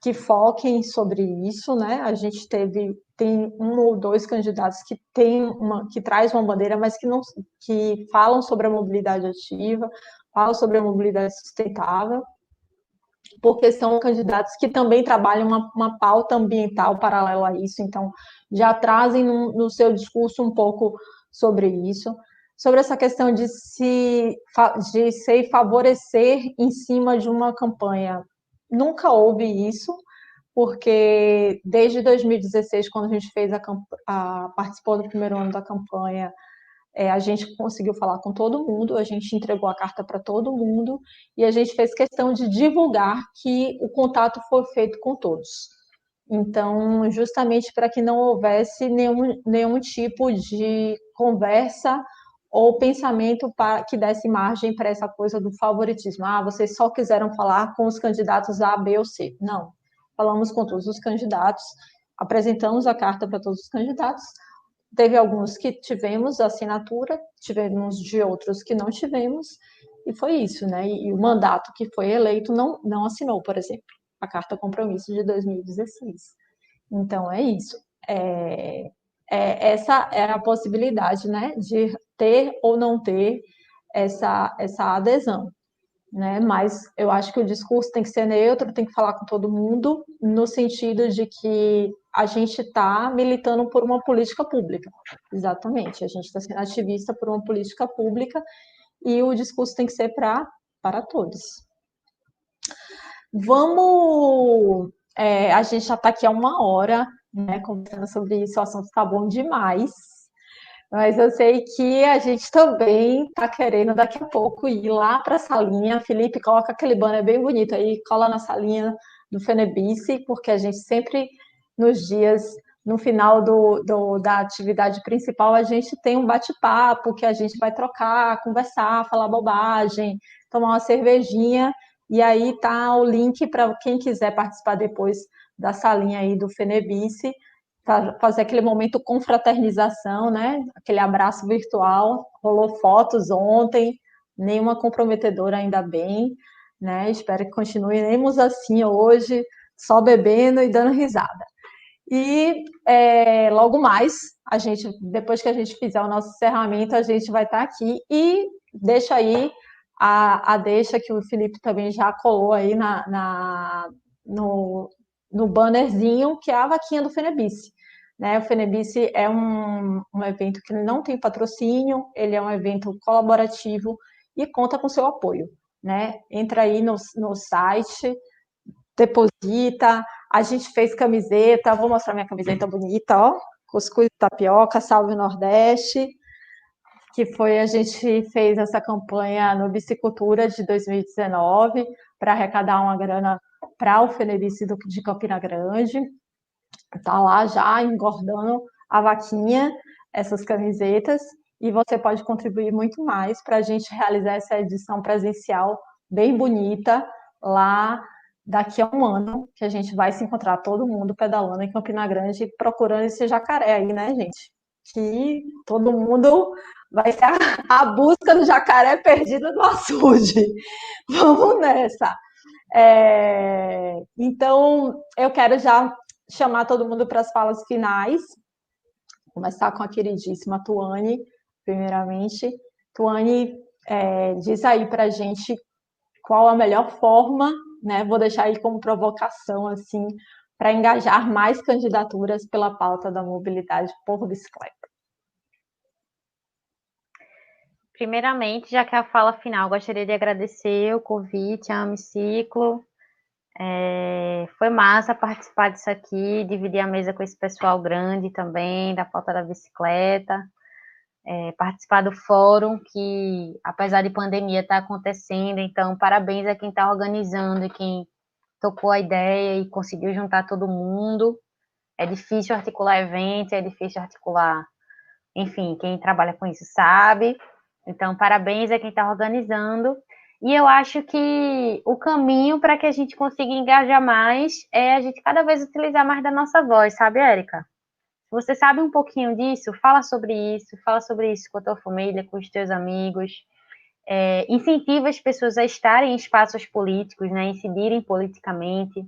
que foquem sobre isso, né? A gente tem um ou dois candidatos que traz uma bandeira, mas que falam sobre a mobilidade ativa, falam sobre a mobilidade sustentável, porque são candidatos que também trabalham uma pauta ambiental paralela a isso, então já trazem no seu discurso um pouco sobre isso, sobre essa questão de se favorecer em cima de uma campanha. Nunca houve isso, porque desde 2016, quando a gente participou do primeiro ano da campanha, a gente conseguiu falar com todo mundo, a gente entregou a carta para todo mundo e a gente fez questão de divulgar que o contato foi feito com todos. Então, justamente para que não houvesse nenhum tipo de conversa ou pensamento que desse margem para essa coisa do favoritismo. Vocês só quiseram falar com os candidatos A, B ou C. Não. Falamos com todos os candidatos, apresentamos a carta para todos os candidatos. Teve alguns que tivemos assinatura, tivemos de outros que não tivemos, e foi isso, né? E o mandato que foi eleito não assinou, por exemplo, a Carta Compromisso de 2016. Então, é isso. Essa é a possibilidade, né, de ter ou não ter essa adesão, né? Mas eu acho que o discurso tem que ser neutro, tem que falar com todo mundo, no sentido de que a gente está militando por uma política pública. Exatamente, a gente está sendo ativista por uma política pública e o discurso tem que ser para todos. A gente já está aqui há 1 hora, né, conversando sobre isso, o assunto está bom demais. Mas eu sei que a gente também está querendo daqui a pouco ir lá para a salinha. Felipe, coloca aquele banner bem bonito aí, cola na salinha do Fenebice, porque a gente sempre, nos dias, no final da atividade principal, a gente tem um bate-papo, que a gente vai trocar, conversar, falar bobagem, tomar uma cervejinha, e aí tá o link para quem quiser participar depois da salinha aí do Fenebice, fazer aquele momento confraternização, né? Aquele abraço virtual. Rolou fotos ontem, nenhuma comprometedora, ainda bem, né? Espero que continuemos assim hoje, só bebendo e dando risada. E logo mais, depois que a gente fizer o nosso encerramento, a gente vai estar aqui e deixa aí a deixa que o Felipe também já colou aí no bannerzinho, que é a vaquinha do Fenebice. Né? O Fenebice é um evento que não tem patrocínio, ele é um evento colaborativo e conta com seu apoio. Né? Entra aí no site, deposita, a gente fez camiseta, vou mostrar minha camiseta bonita, ó, cuscuz e tapioca, Salve Nordeste, a gente fez essa campanha no Bicicultura de 2019 para arrecadar uma grana para o Fenebice de Campina Grande. Tá lá já engordando a vaquinha, essas camisetas, e você pode contribuir muito mais para a gente realizar essa edição presencial bem bonita lá daqui a um ano, que a gente vai se encontrar todo mundo pedalando em Campina Grande, procurando esse jacaré aí, né, gente? Que todo mundo vai ser a busca do jacaré perdido do açude. Vamos nessa. Então, eu quero já chamar todo mundo para as falas finais. Começar com a queridíssima Tuane, primeiramente. Tuane, diz aí para a gente qual a melhor forma, né? Vou deixar aí como provocação, assim, para engajar mais candidaturas pela pauta da mobilidade por bicicleta. Primeiramente, já que é a fala final, gostaria de agradecer o convite ao Amiciclo. Foi massa participar disso aqui, dividir a mesa com esse pessoal grande também, da pauta da bicicleta, participar do fórum, que apesar de pandemia está acontecendo, então parabéns a quem está organizando e quem tocou a ideia e conseguiu juntar todo mundo. É difícil articular eventos, é difícil articular, enfim, quem trabalha com isso sabe. Então, parabéns a quem está organizando. E eu acho que o caminho para que a gente consiga engajar mais é a gente cada vez utilizar mais da nossa voz, sabe, Érica? Se você sabe um pouquinho disso, fala sobre isso com a tua família, com os teus amigos. Incentiva as pessoas a estarem em espaços políticos, né, incidirem politicamente.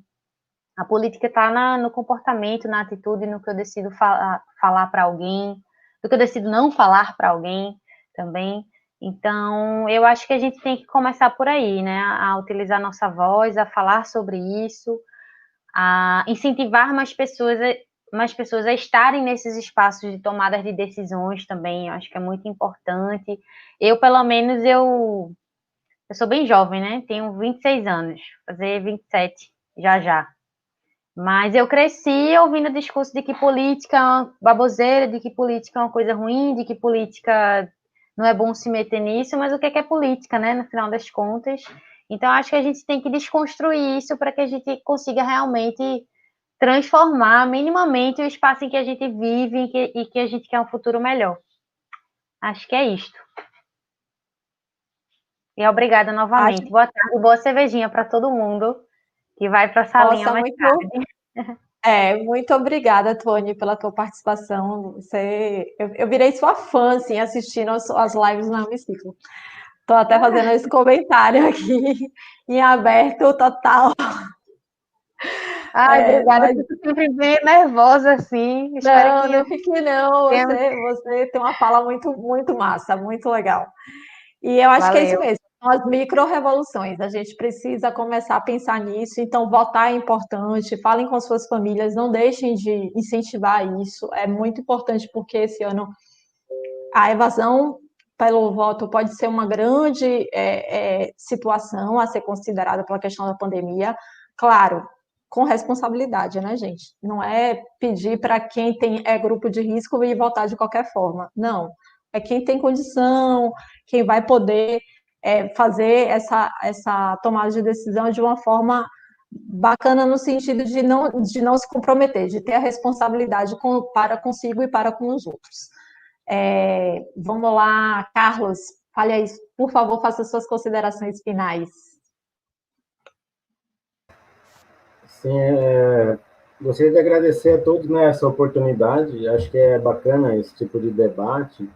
A política está no comportamento, na atitude, no que eu decido falar para alguém, no que eu decido não falar para alguém também. Então, eu acho que a gente tem que começar por aí, né? A utilizar nossa voz, a falar sobre isso, a incentivar mais pessoas a estarem nesses espaços de tomadas de decisões também. Eu acho que é muito importante. Eu, pelo menos, eu sou bem jovem, né? Tenho 26 anos, fazer 27 já. Mas eu cresci ouvindo o discurso de que política é uma baboseira, de que política é uma coisa ruim, de que política não é bom se meter nisso, mas o que é política, né, no final das contas? Então, acho que a gente tem que desconstruir isso para que a gente consiga realmente transformar minimamente o espaço em que a gente vive e que a gente quer um futuro melhor. Acho que é isto. E obrigada novamente. Boa tarde, boa cervejinha para todo mundo que vai para a salinha mais tarde. Muito obrigada, Tony, pela tua participação. Eu virei sua fã, assim, assistindo as lives no Amiciclo. Estou até fazendo esse comentário aqui, em aberto, total. Obrigada, eu fico sempre bem nervosa, assim. Não fique não, você tem uma fala muito, muito massa, muito legal. E eu acho que é isso mesmo, são as micro-revoluções, a gente precisa começar a pensar nisso, então votar é importante, falem com suas famílias, não deixem de incentivar isso, é muito importante porque esse ano a evasão pelo voto pode ser uma grande situação a ser considerada pela questão da pandemia, claro, com responsabilidade, né, gente? Não é pedir para quem é grupo de risco ir votar de qualquer forma, não. É quem tem condição, quem vai poder fazer essa tomada de decisão de uma forma bacana no sentido de não se comprometer, de ter a responsabilidade para consigo e para com os outros. Vamos lá, Carlos, fale aí, por favor, faça suas considerações finais. Sim, gostaria de agradecer a todos, né, essa oportunidade, acho que é bacana esse tipo de debate,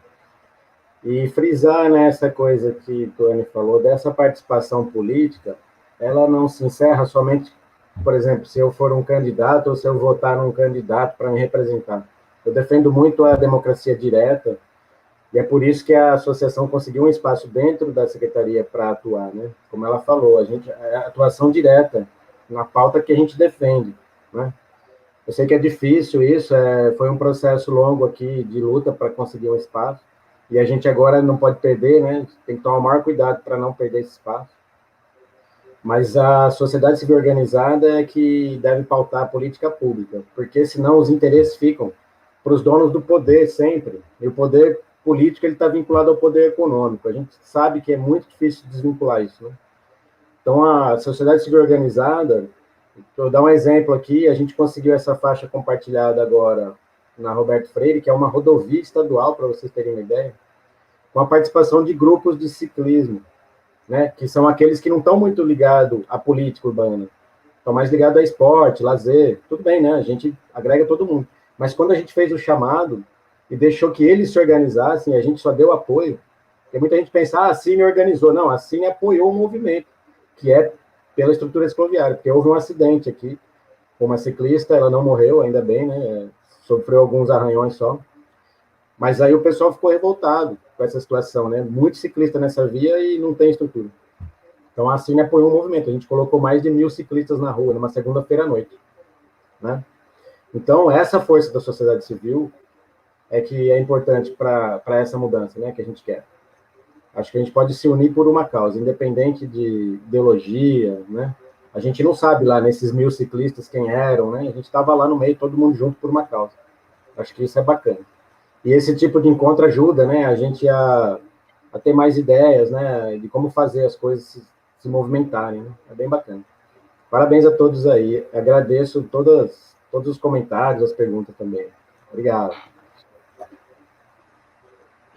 e frisar, né, essa coisa que o Tony falou, dessa participação política, ela não se encerra somente, por exemplo, se eu for um candidato ou se eu votar num candidato para me representar. Eu defendo muito a democracia direta, e é por isso que a associação conseguiu um espaço dentro da secretaria para atuar, né? Como ela falou, é atuação direta na pauta que a gente defende, né? Eu sei que é difícil isso, foi um processo longo aqui de luta para conseguir um espaço, e a gente agora não pode perder, né? Tem que tomar o maior cuidado para não perder esse espaço. Mas a sociedade civil organizada é que deve pautar a política pública, porque senão os interesses ficam para os donos do poder sempre, e o poder político ele está vinculado ao poder econômico. A gente sabe que é muito difícil desvincular isso, né? Então, a sociedade civil organizada, Vou dar um exemplo aqui, a gente conseguiu essa faixa compartilhada agora na Roberto Freire, que é uma rodovia estadual, para vocês terem uma ideia, com a participação de grupos de ciclismo, né, que são aqueles que não estão muito ligados à política urbana, estão mais ligados a esporte, lazer, tudo bem, né, a gente agrega todo mundo. Mas quando a gente fez o chamado e deixou que eles se organizassem, a gente só deu apoio, porque muita gente pensa, a Cine organizou. Não, a Cine apoiou o movimento, que é pela estrutura escloviária, porque houve um acidente aqui, com uma ciclista, ela não morreu, ainda bem, né, sofreu alguns arranhões só, mas aí o pessoal ficou revoltado com essa situação, né, muito ciclista nessa via e não tem estrutura. Então a Cine apoiou o movimento, a gente colocou mais de 1.000 ciclistas na rua, numa segunda-feira à noite, né. Então, essa força da sociedade civil é que é importante para essa mudança, né, que a gente quer. Acho que a gente pode se unir por uma causa, independente de ideologia, né? A gente não sabe lá nesses 1.000 ciclistas quem eram, né? A gente estava lá no meio, todo mundo junto por uma causa. Acho que isso é bacana. E esse tipo de encontro ajuda, né? A gente a ter mais ideias, né? De como fazer as coisas se movimentarem, né? É bem bacana. Parabéns a todos aí. Agradeço todos os comentários, as perguntas também. Obrigado.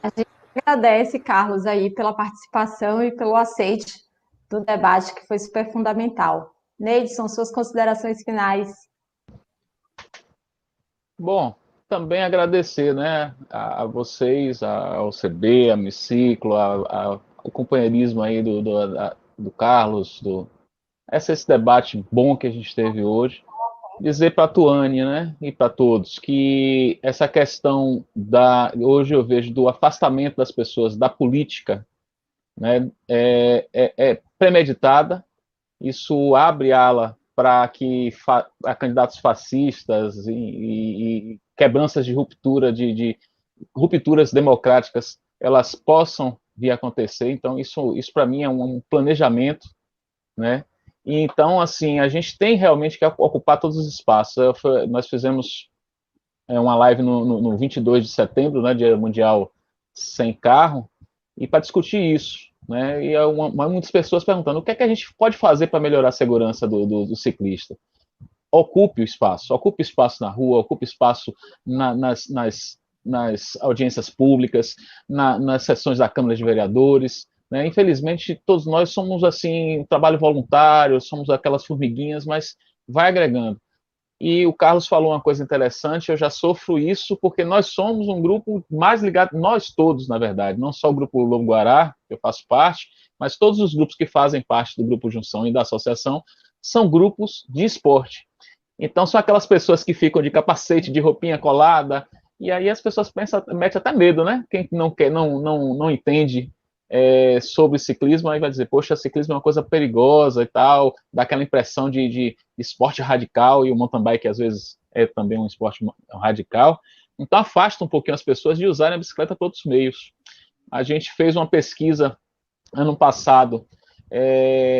A gente agradece, Carlos, aí pela participação e pelo aceite do debate, que foi super fundamental. Neidson, suas considerações finais. Bom, também agradecer, né, a vocês, ao CB, a Miciclo, o companheirismo aí do Carlos, esse debate bom que a gente teve hoje. Dizer para a Tuane, né, e para todos, que essa questão hoje eu vejo do afastamento das pessoas da política, né, é premeditada. Isso abre ala para que a candidatos fascistas e quebranças de ruptura, de rupturas democráticas, elas possam vir a acontecer. Então, isso para mim é um planejamento, né? E então, assim, a gente tem realmente que ocupar todos os espaços. Nós fizemos uma live no 22 de setembro, né, Dia Mundial Sem Carro, e para discutir isso, né? E muitas pessoas perguntando o que é que a gente pode fazer para melhorar a segurança do ciclista. Ocupe o espaço na rua, ocupe espaço nas audiências públicas, nas sessões da Câmara de Vereadores, né? Infelizmente, todos nós somos assim, trabalho voluntário, somos aquelas formiguinhas, mas vai agregando. E o Carlos falou uma coisa interessante, eu já sofro isso porque nós somos um grupo mais ligado, nós todos, na verdade, não só o Grupo Lobo Guará, que eu faço parte, mas todos os grupos que fazem parte do Grupo Junção e da associação são grupos de esporte. Então, são aquelas pessoas que ficam de capacete, de roupinha colada, e aí as pessoas pensam, mete até medo, né? Quem não quer, não entende sobre ciclismo, aí vai dizer, poxa, ciclismo é uma coisa perigosa e tal, dá aquela impressão de esporte radical, e o mountain bike às vezes é também um esporte radical. Então, afasta um pouquinho as pessoas de usarem a bicicleta para outros meios. A gente fez uma pesquisa ano passado,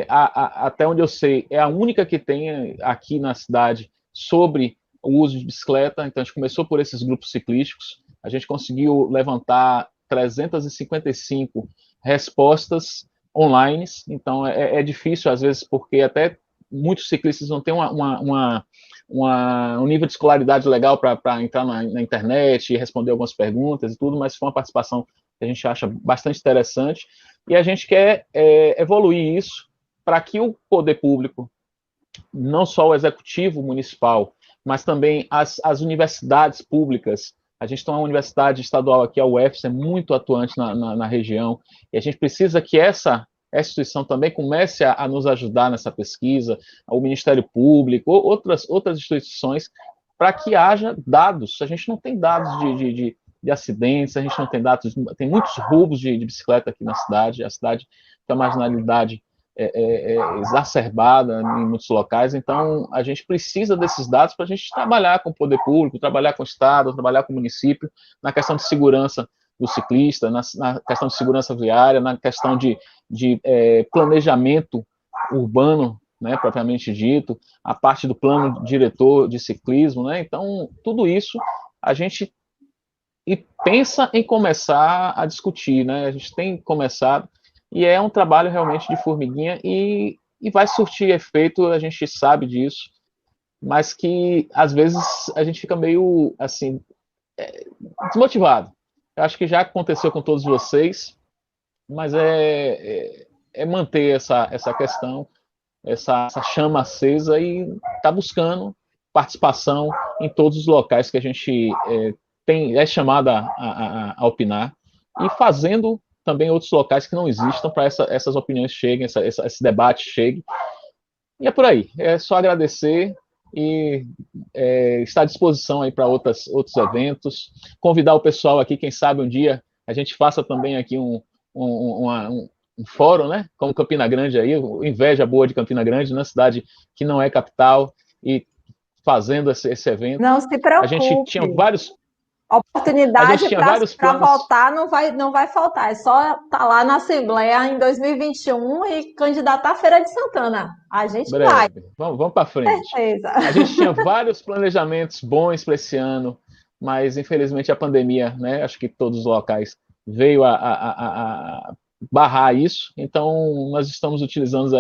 até onde eu sei, é a única que tem aqui na cidade sobre o uso de bicicleta. Então, a gente começou por esses grupos ciclísticos, a gente conseguiu levantar 355 respostas online, então é difícil às vezes, porque até muitos ciclistas não têm um nível de escolaridade legal para entrar na internet e responder algumas perguntas e tudo, mas foi uma participação que a gente acha bastante interessante, e a gente quer evoluir isso para que o poder público, não só o executivo municipal, mas também as universidades públicas. A gente tem uma universidade estadual aqui, a UFS, é muito atuante na região, e a gente precisa que essa instituição também comece a nos ajudar nessa pesquisa, o Ministério Público, outras instituições, para que haja dados. A gente não tem dados de acidentes, a gente não tem dados, tem muitos roubos de bicicleta aqui na cidade, a cidade tem uma marginalidade exacerbada em muitos locais, então a gente precisa desses dados para a gente trabalhar com o poder público, trabalhar com o Estado, trabalhar com o município, na questão de segurança do ciclista, na questão de segurança viária, na questão de planejamento urbano, né, propriamente dito, a parte do plano diretor de ciclismo, né? Então, tudo isso a gente pensa em começar a discutir, né? A gente tem começado, e é um trabalho realmente de formiguinha, e e vai surtir efeito, a gente sabe disso, mas que às vezes a gente fica meio assim desmotivado. Eu acho que já aconteceu com todos vocês, mas é manter essa questão, essa chama acesa e tá buscando participação em todos os locais que a gente é chamada a opinar e fazendo também outros locais que não existam para essas opiniões cheguem, esse debate chegue. E é por aí. É só agradecer e estar à disposição aí para outros eventos. Convidar o pessoal aqui, quem sabe um dia a gente faça também aqui um fórum, né? Como Campina Grande aí, inveja boa de Campina Grande, na cidade que não é capital, e fazendo esse evento. Não se preocupe. A gente tinha vários. Oportunidade para planos. votar não vai faltar. É só estar lá na Assembleia em 2021 e candidatar à Feira de Santana. A gente breve. vai. Vamos para frente. Certeza. A gente tinha vários planejamentos bons para esse ano, mas infelizmente a pandemia, né? Acho que todos os locais veio a barrar isso. Então nós estamos utilizando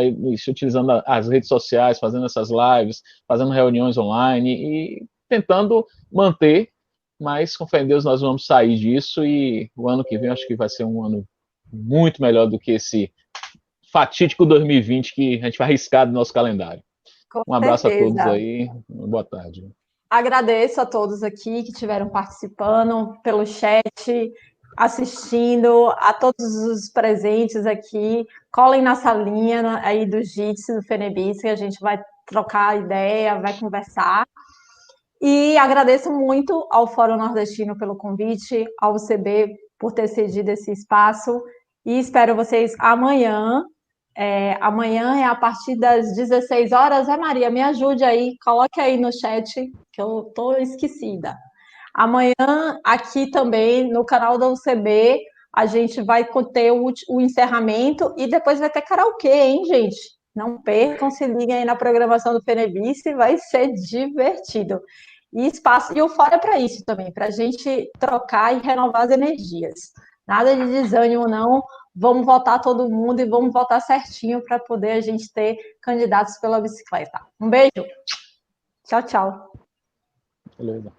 as redes sociais, fazendo essas lives, fazendo reuniões online e tentando manter. Mas, com fé em Deus, nós vamos sair disso e o ano que vem acho que vai ser um ano muito melhor do que esse fatídico 2020 que a gente vai arriscar do nosso calendário. Um abraço a todos aí, boa tarde. Agradeço a todos aqui que estiveram participando pelo chat, assistindo, a todos os presentes aqui. Colhem na salinha aí do JITS, do FENEBIS, que a gente vai trocar ideia, vai conversar. E agradeço muito ao Fórum Nordestino pelo convite, ao CB por ter cedido esse espaço, e espero vocês amanhã. Amanhã é a partir das 16 horas. Maria, me ajude aí, coloque aí no chat, que eu estou esquecida. Amanhã, aqui também, no canal da UCB, a gente vai ter o encerramento e depois vai ter karaokê, hein, gente? Não percam, se liguem aí na programação do FENEBIS, vai ser divertido. E o fora é para isso também, para a gente trocar e renovar as energias. Nada de desânimo, não. Vamos votar todo mundo e vamos votar certinho para poder a gente ter candidatos pela bicicleta. Um beijo. Tchau, tchau. Beleza.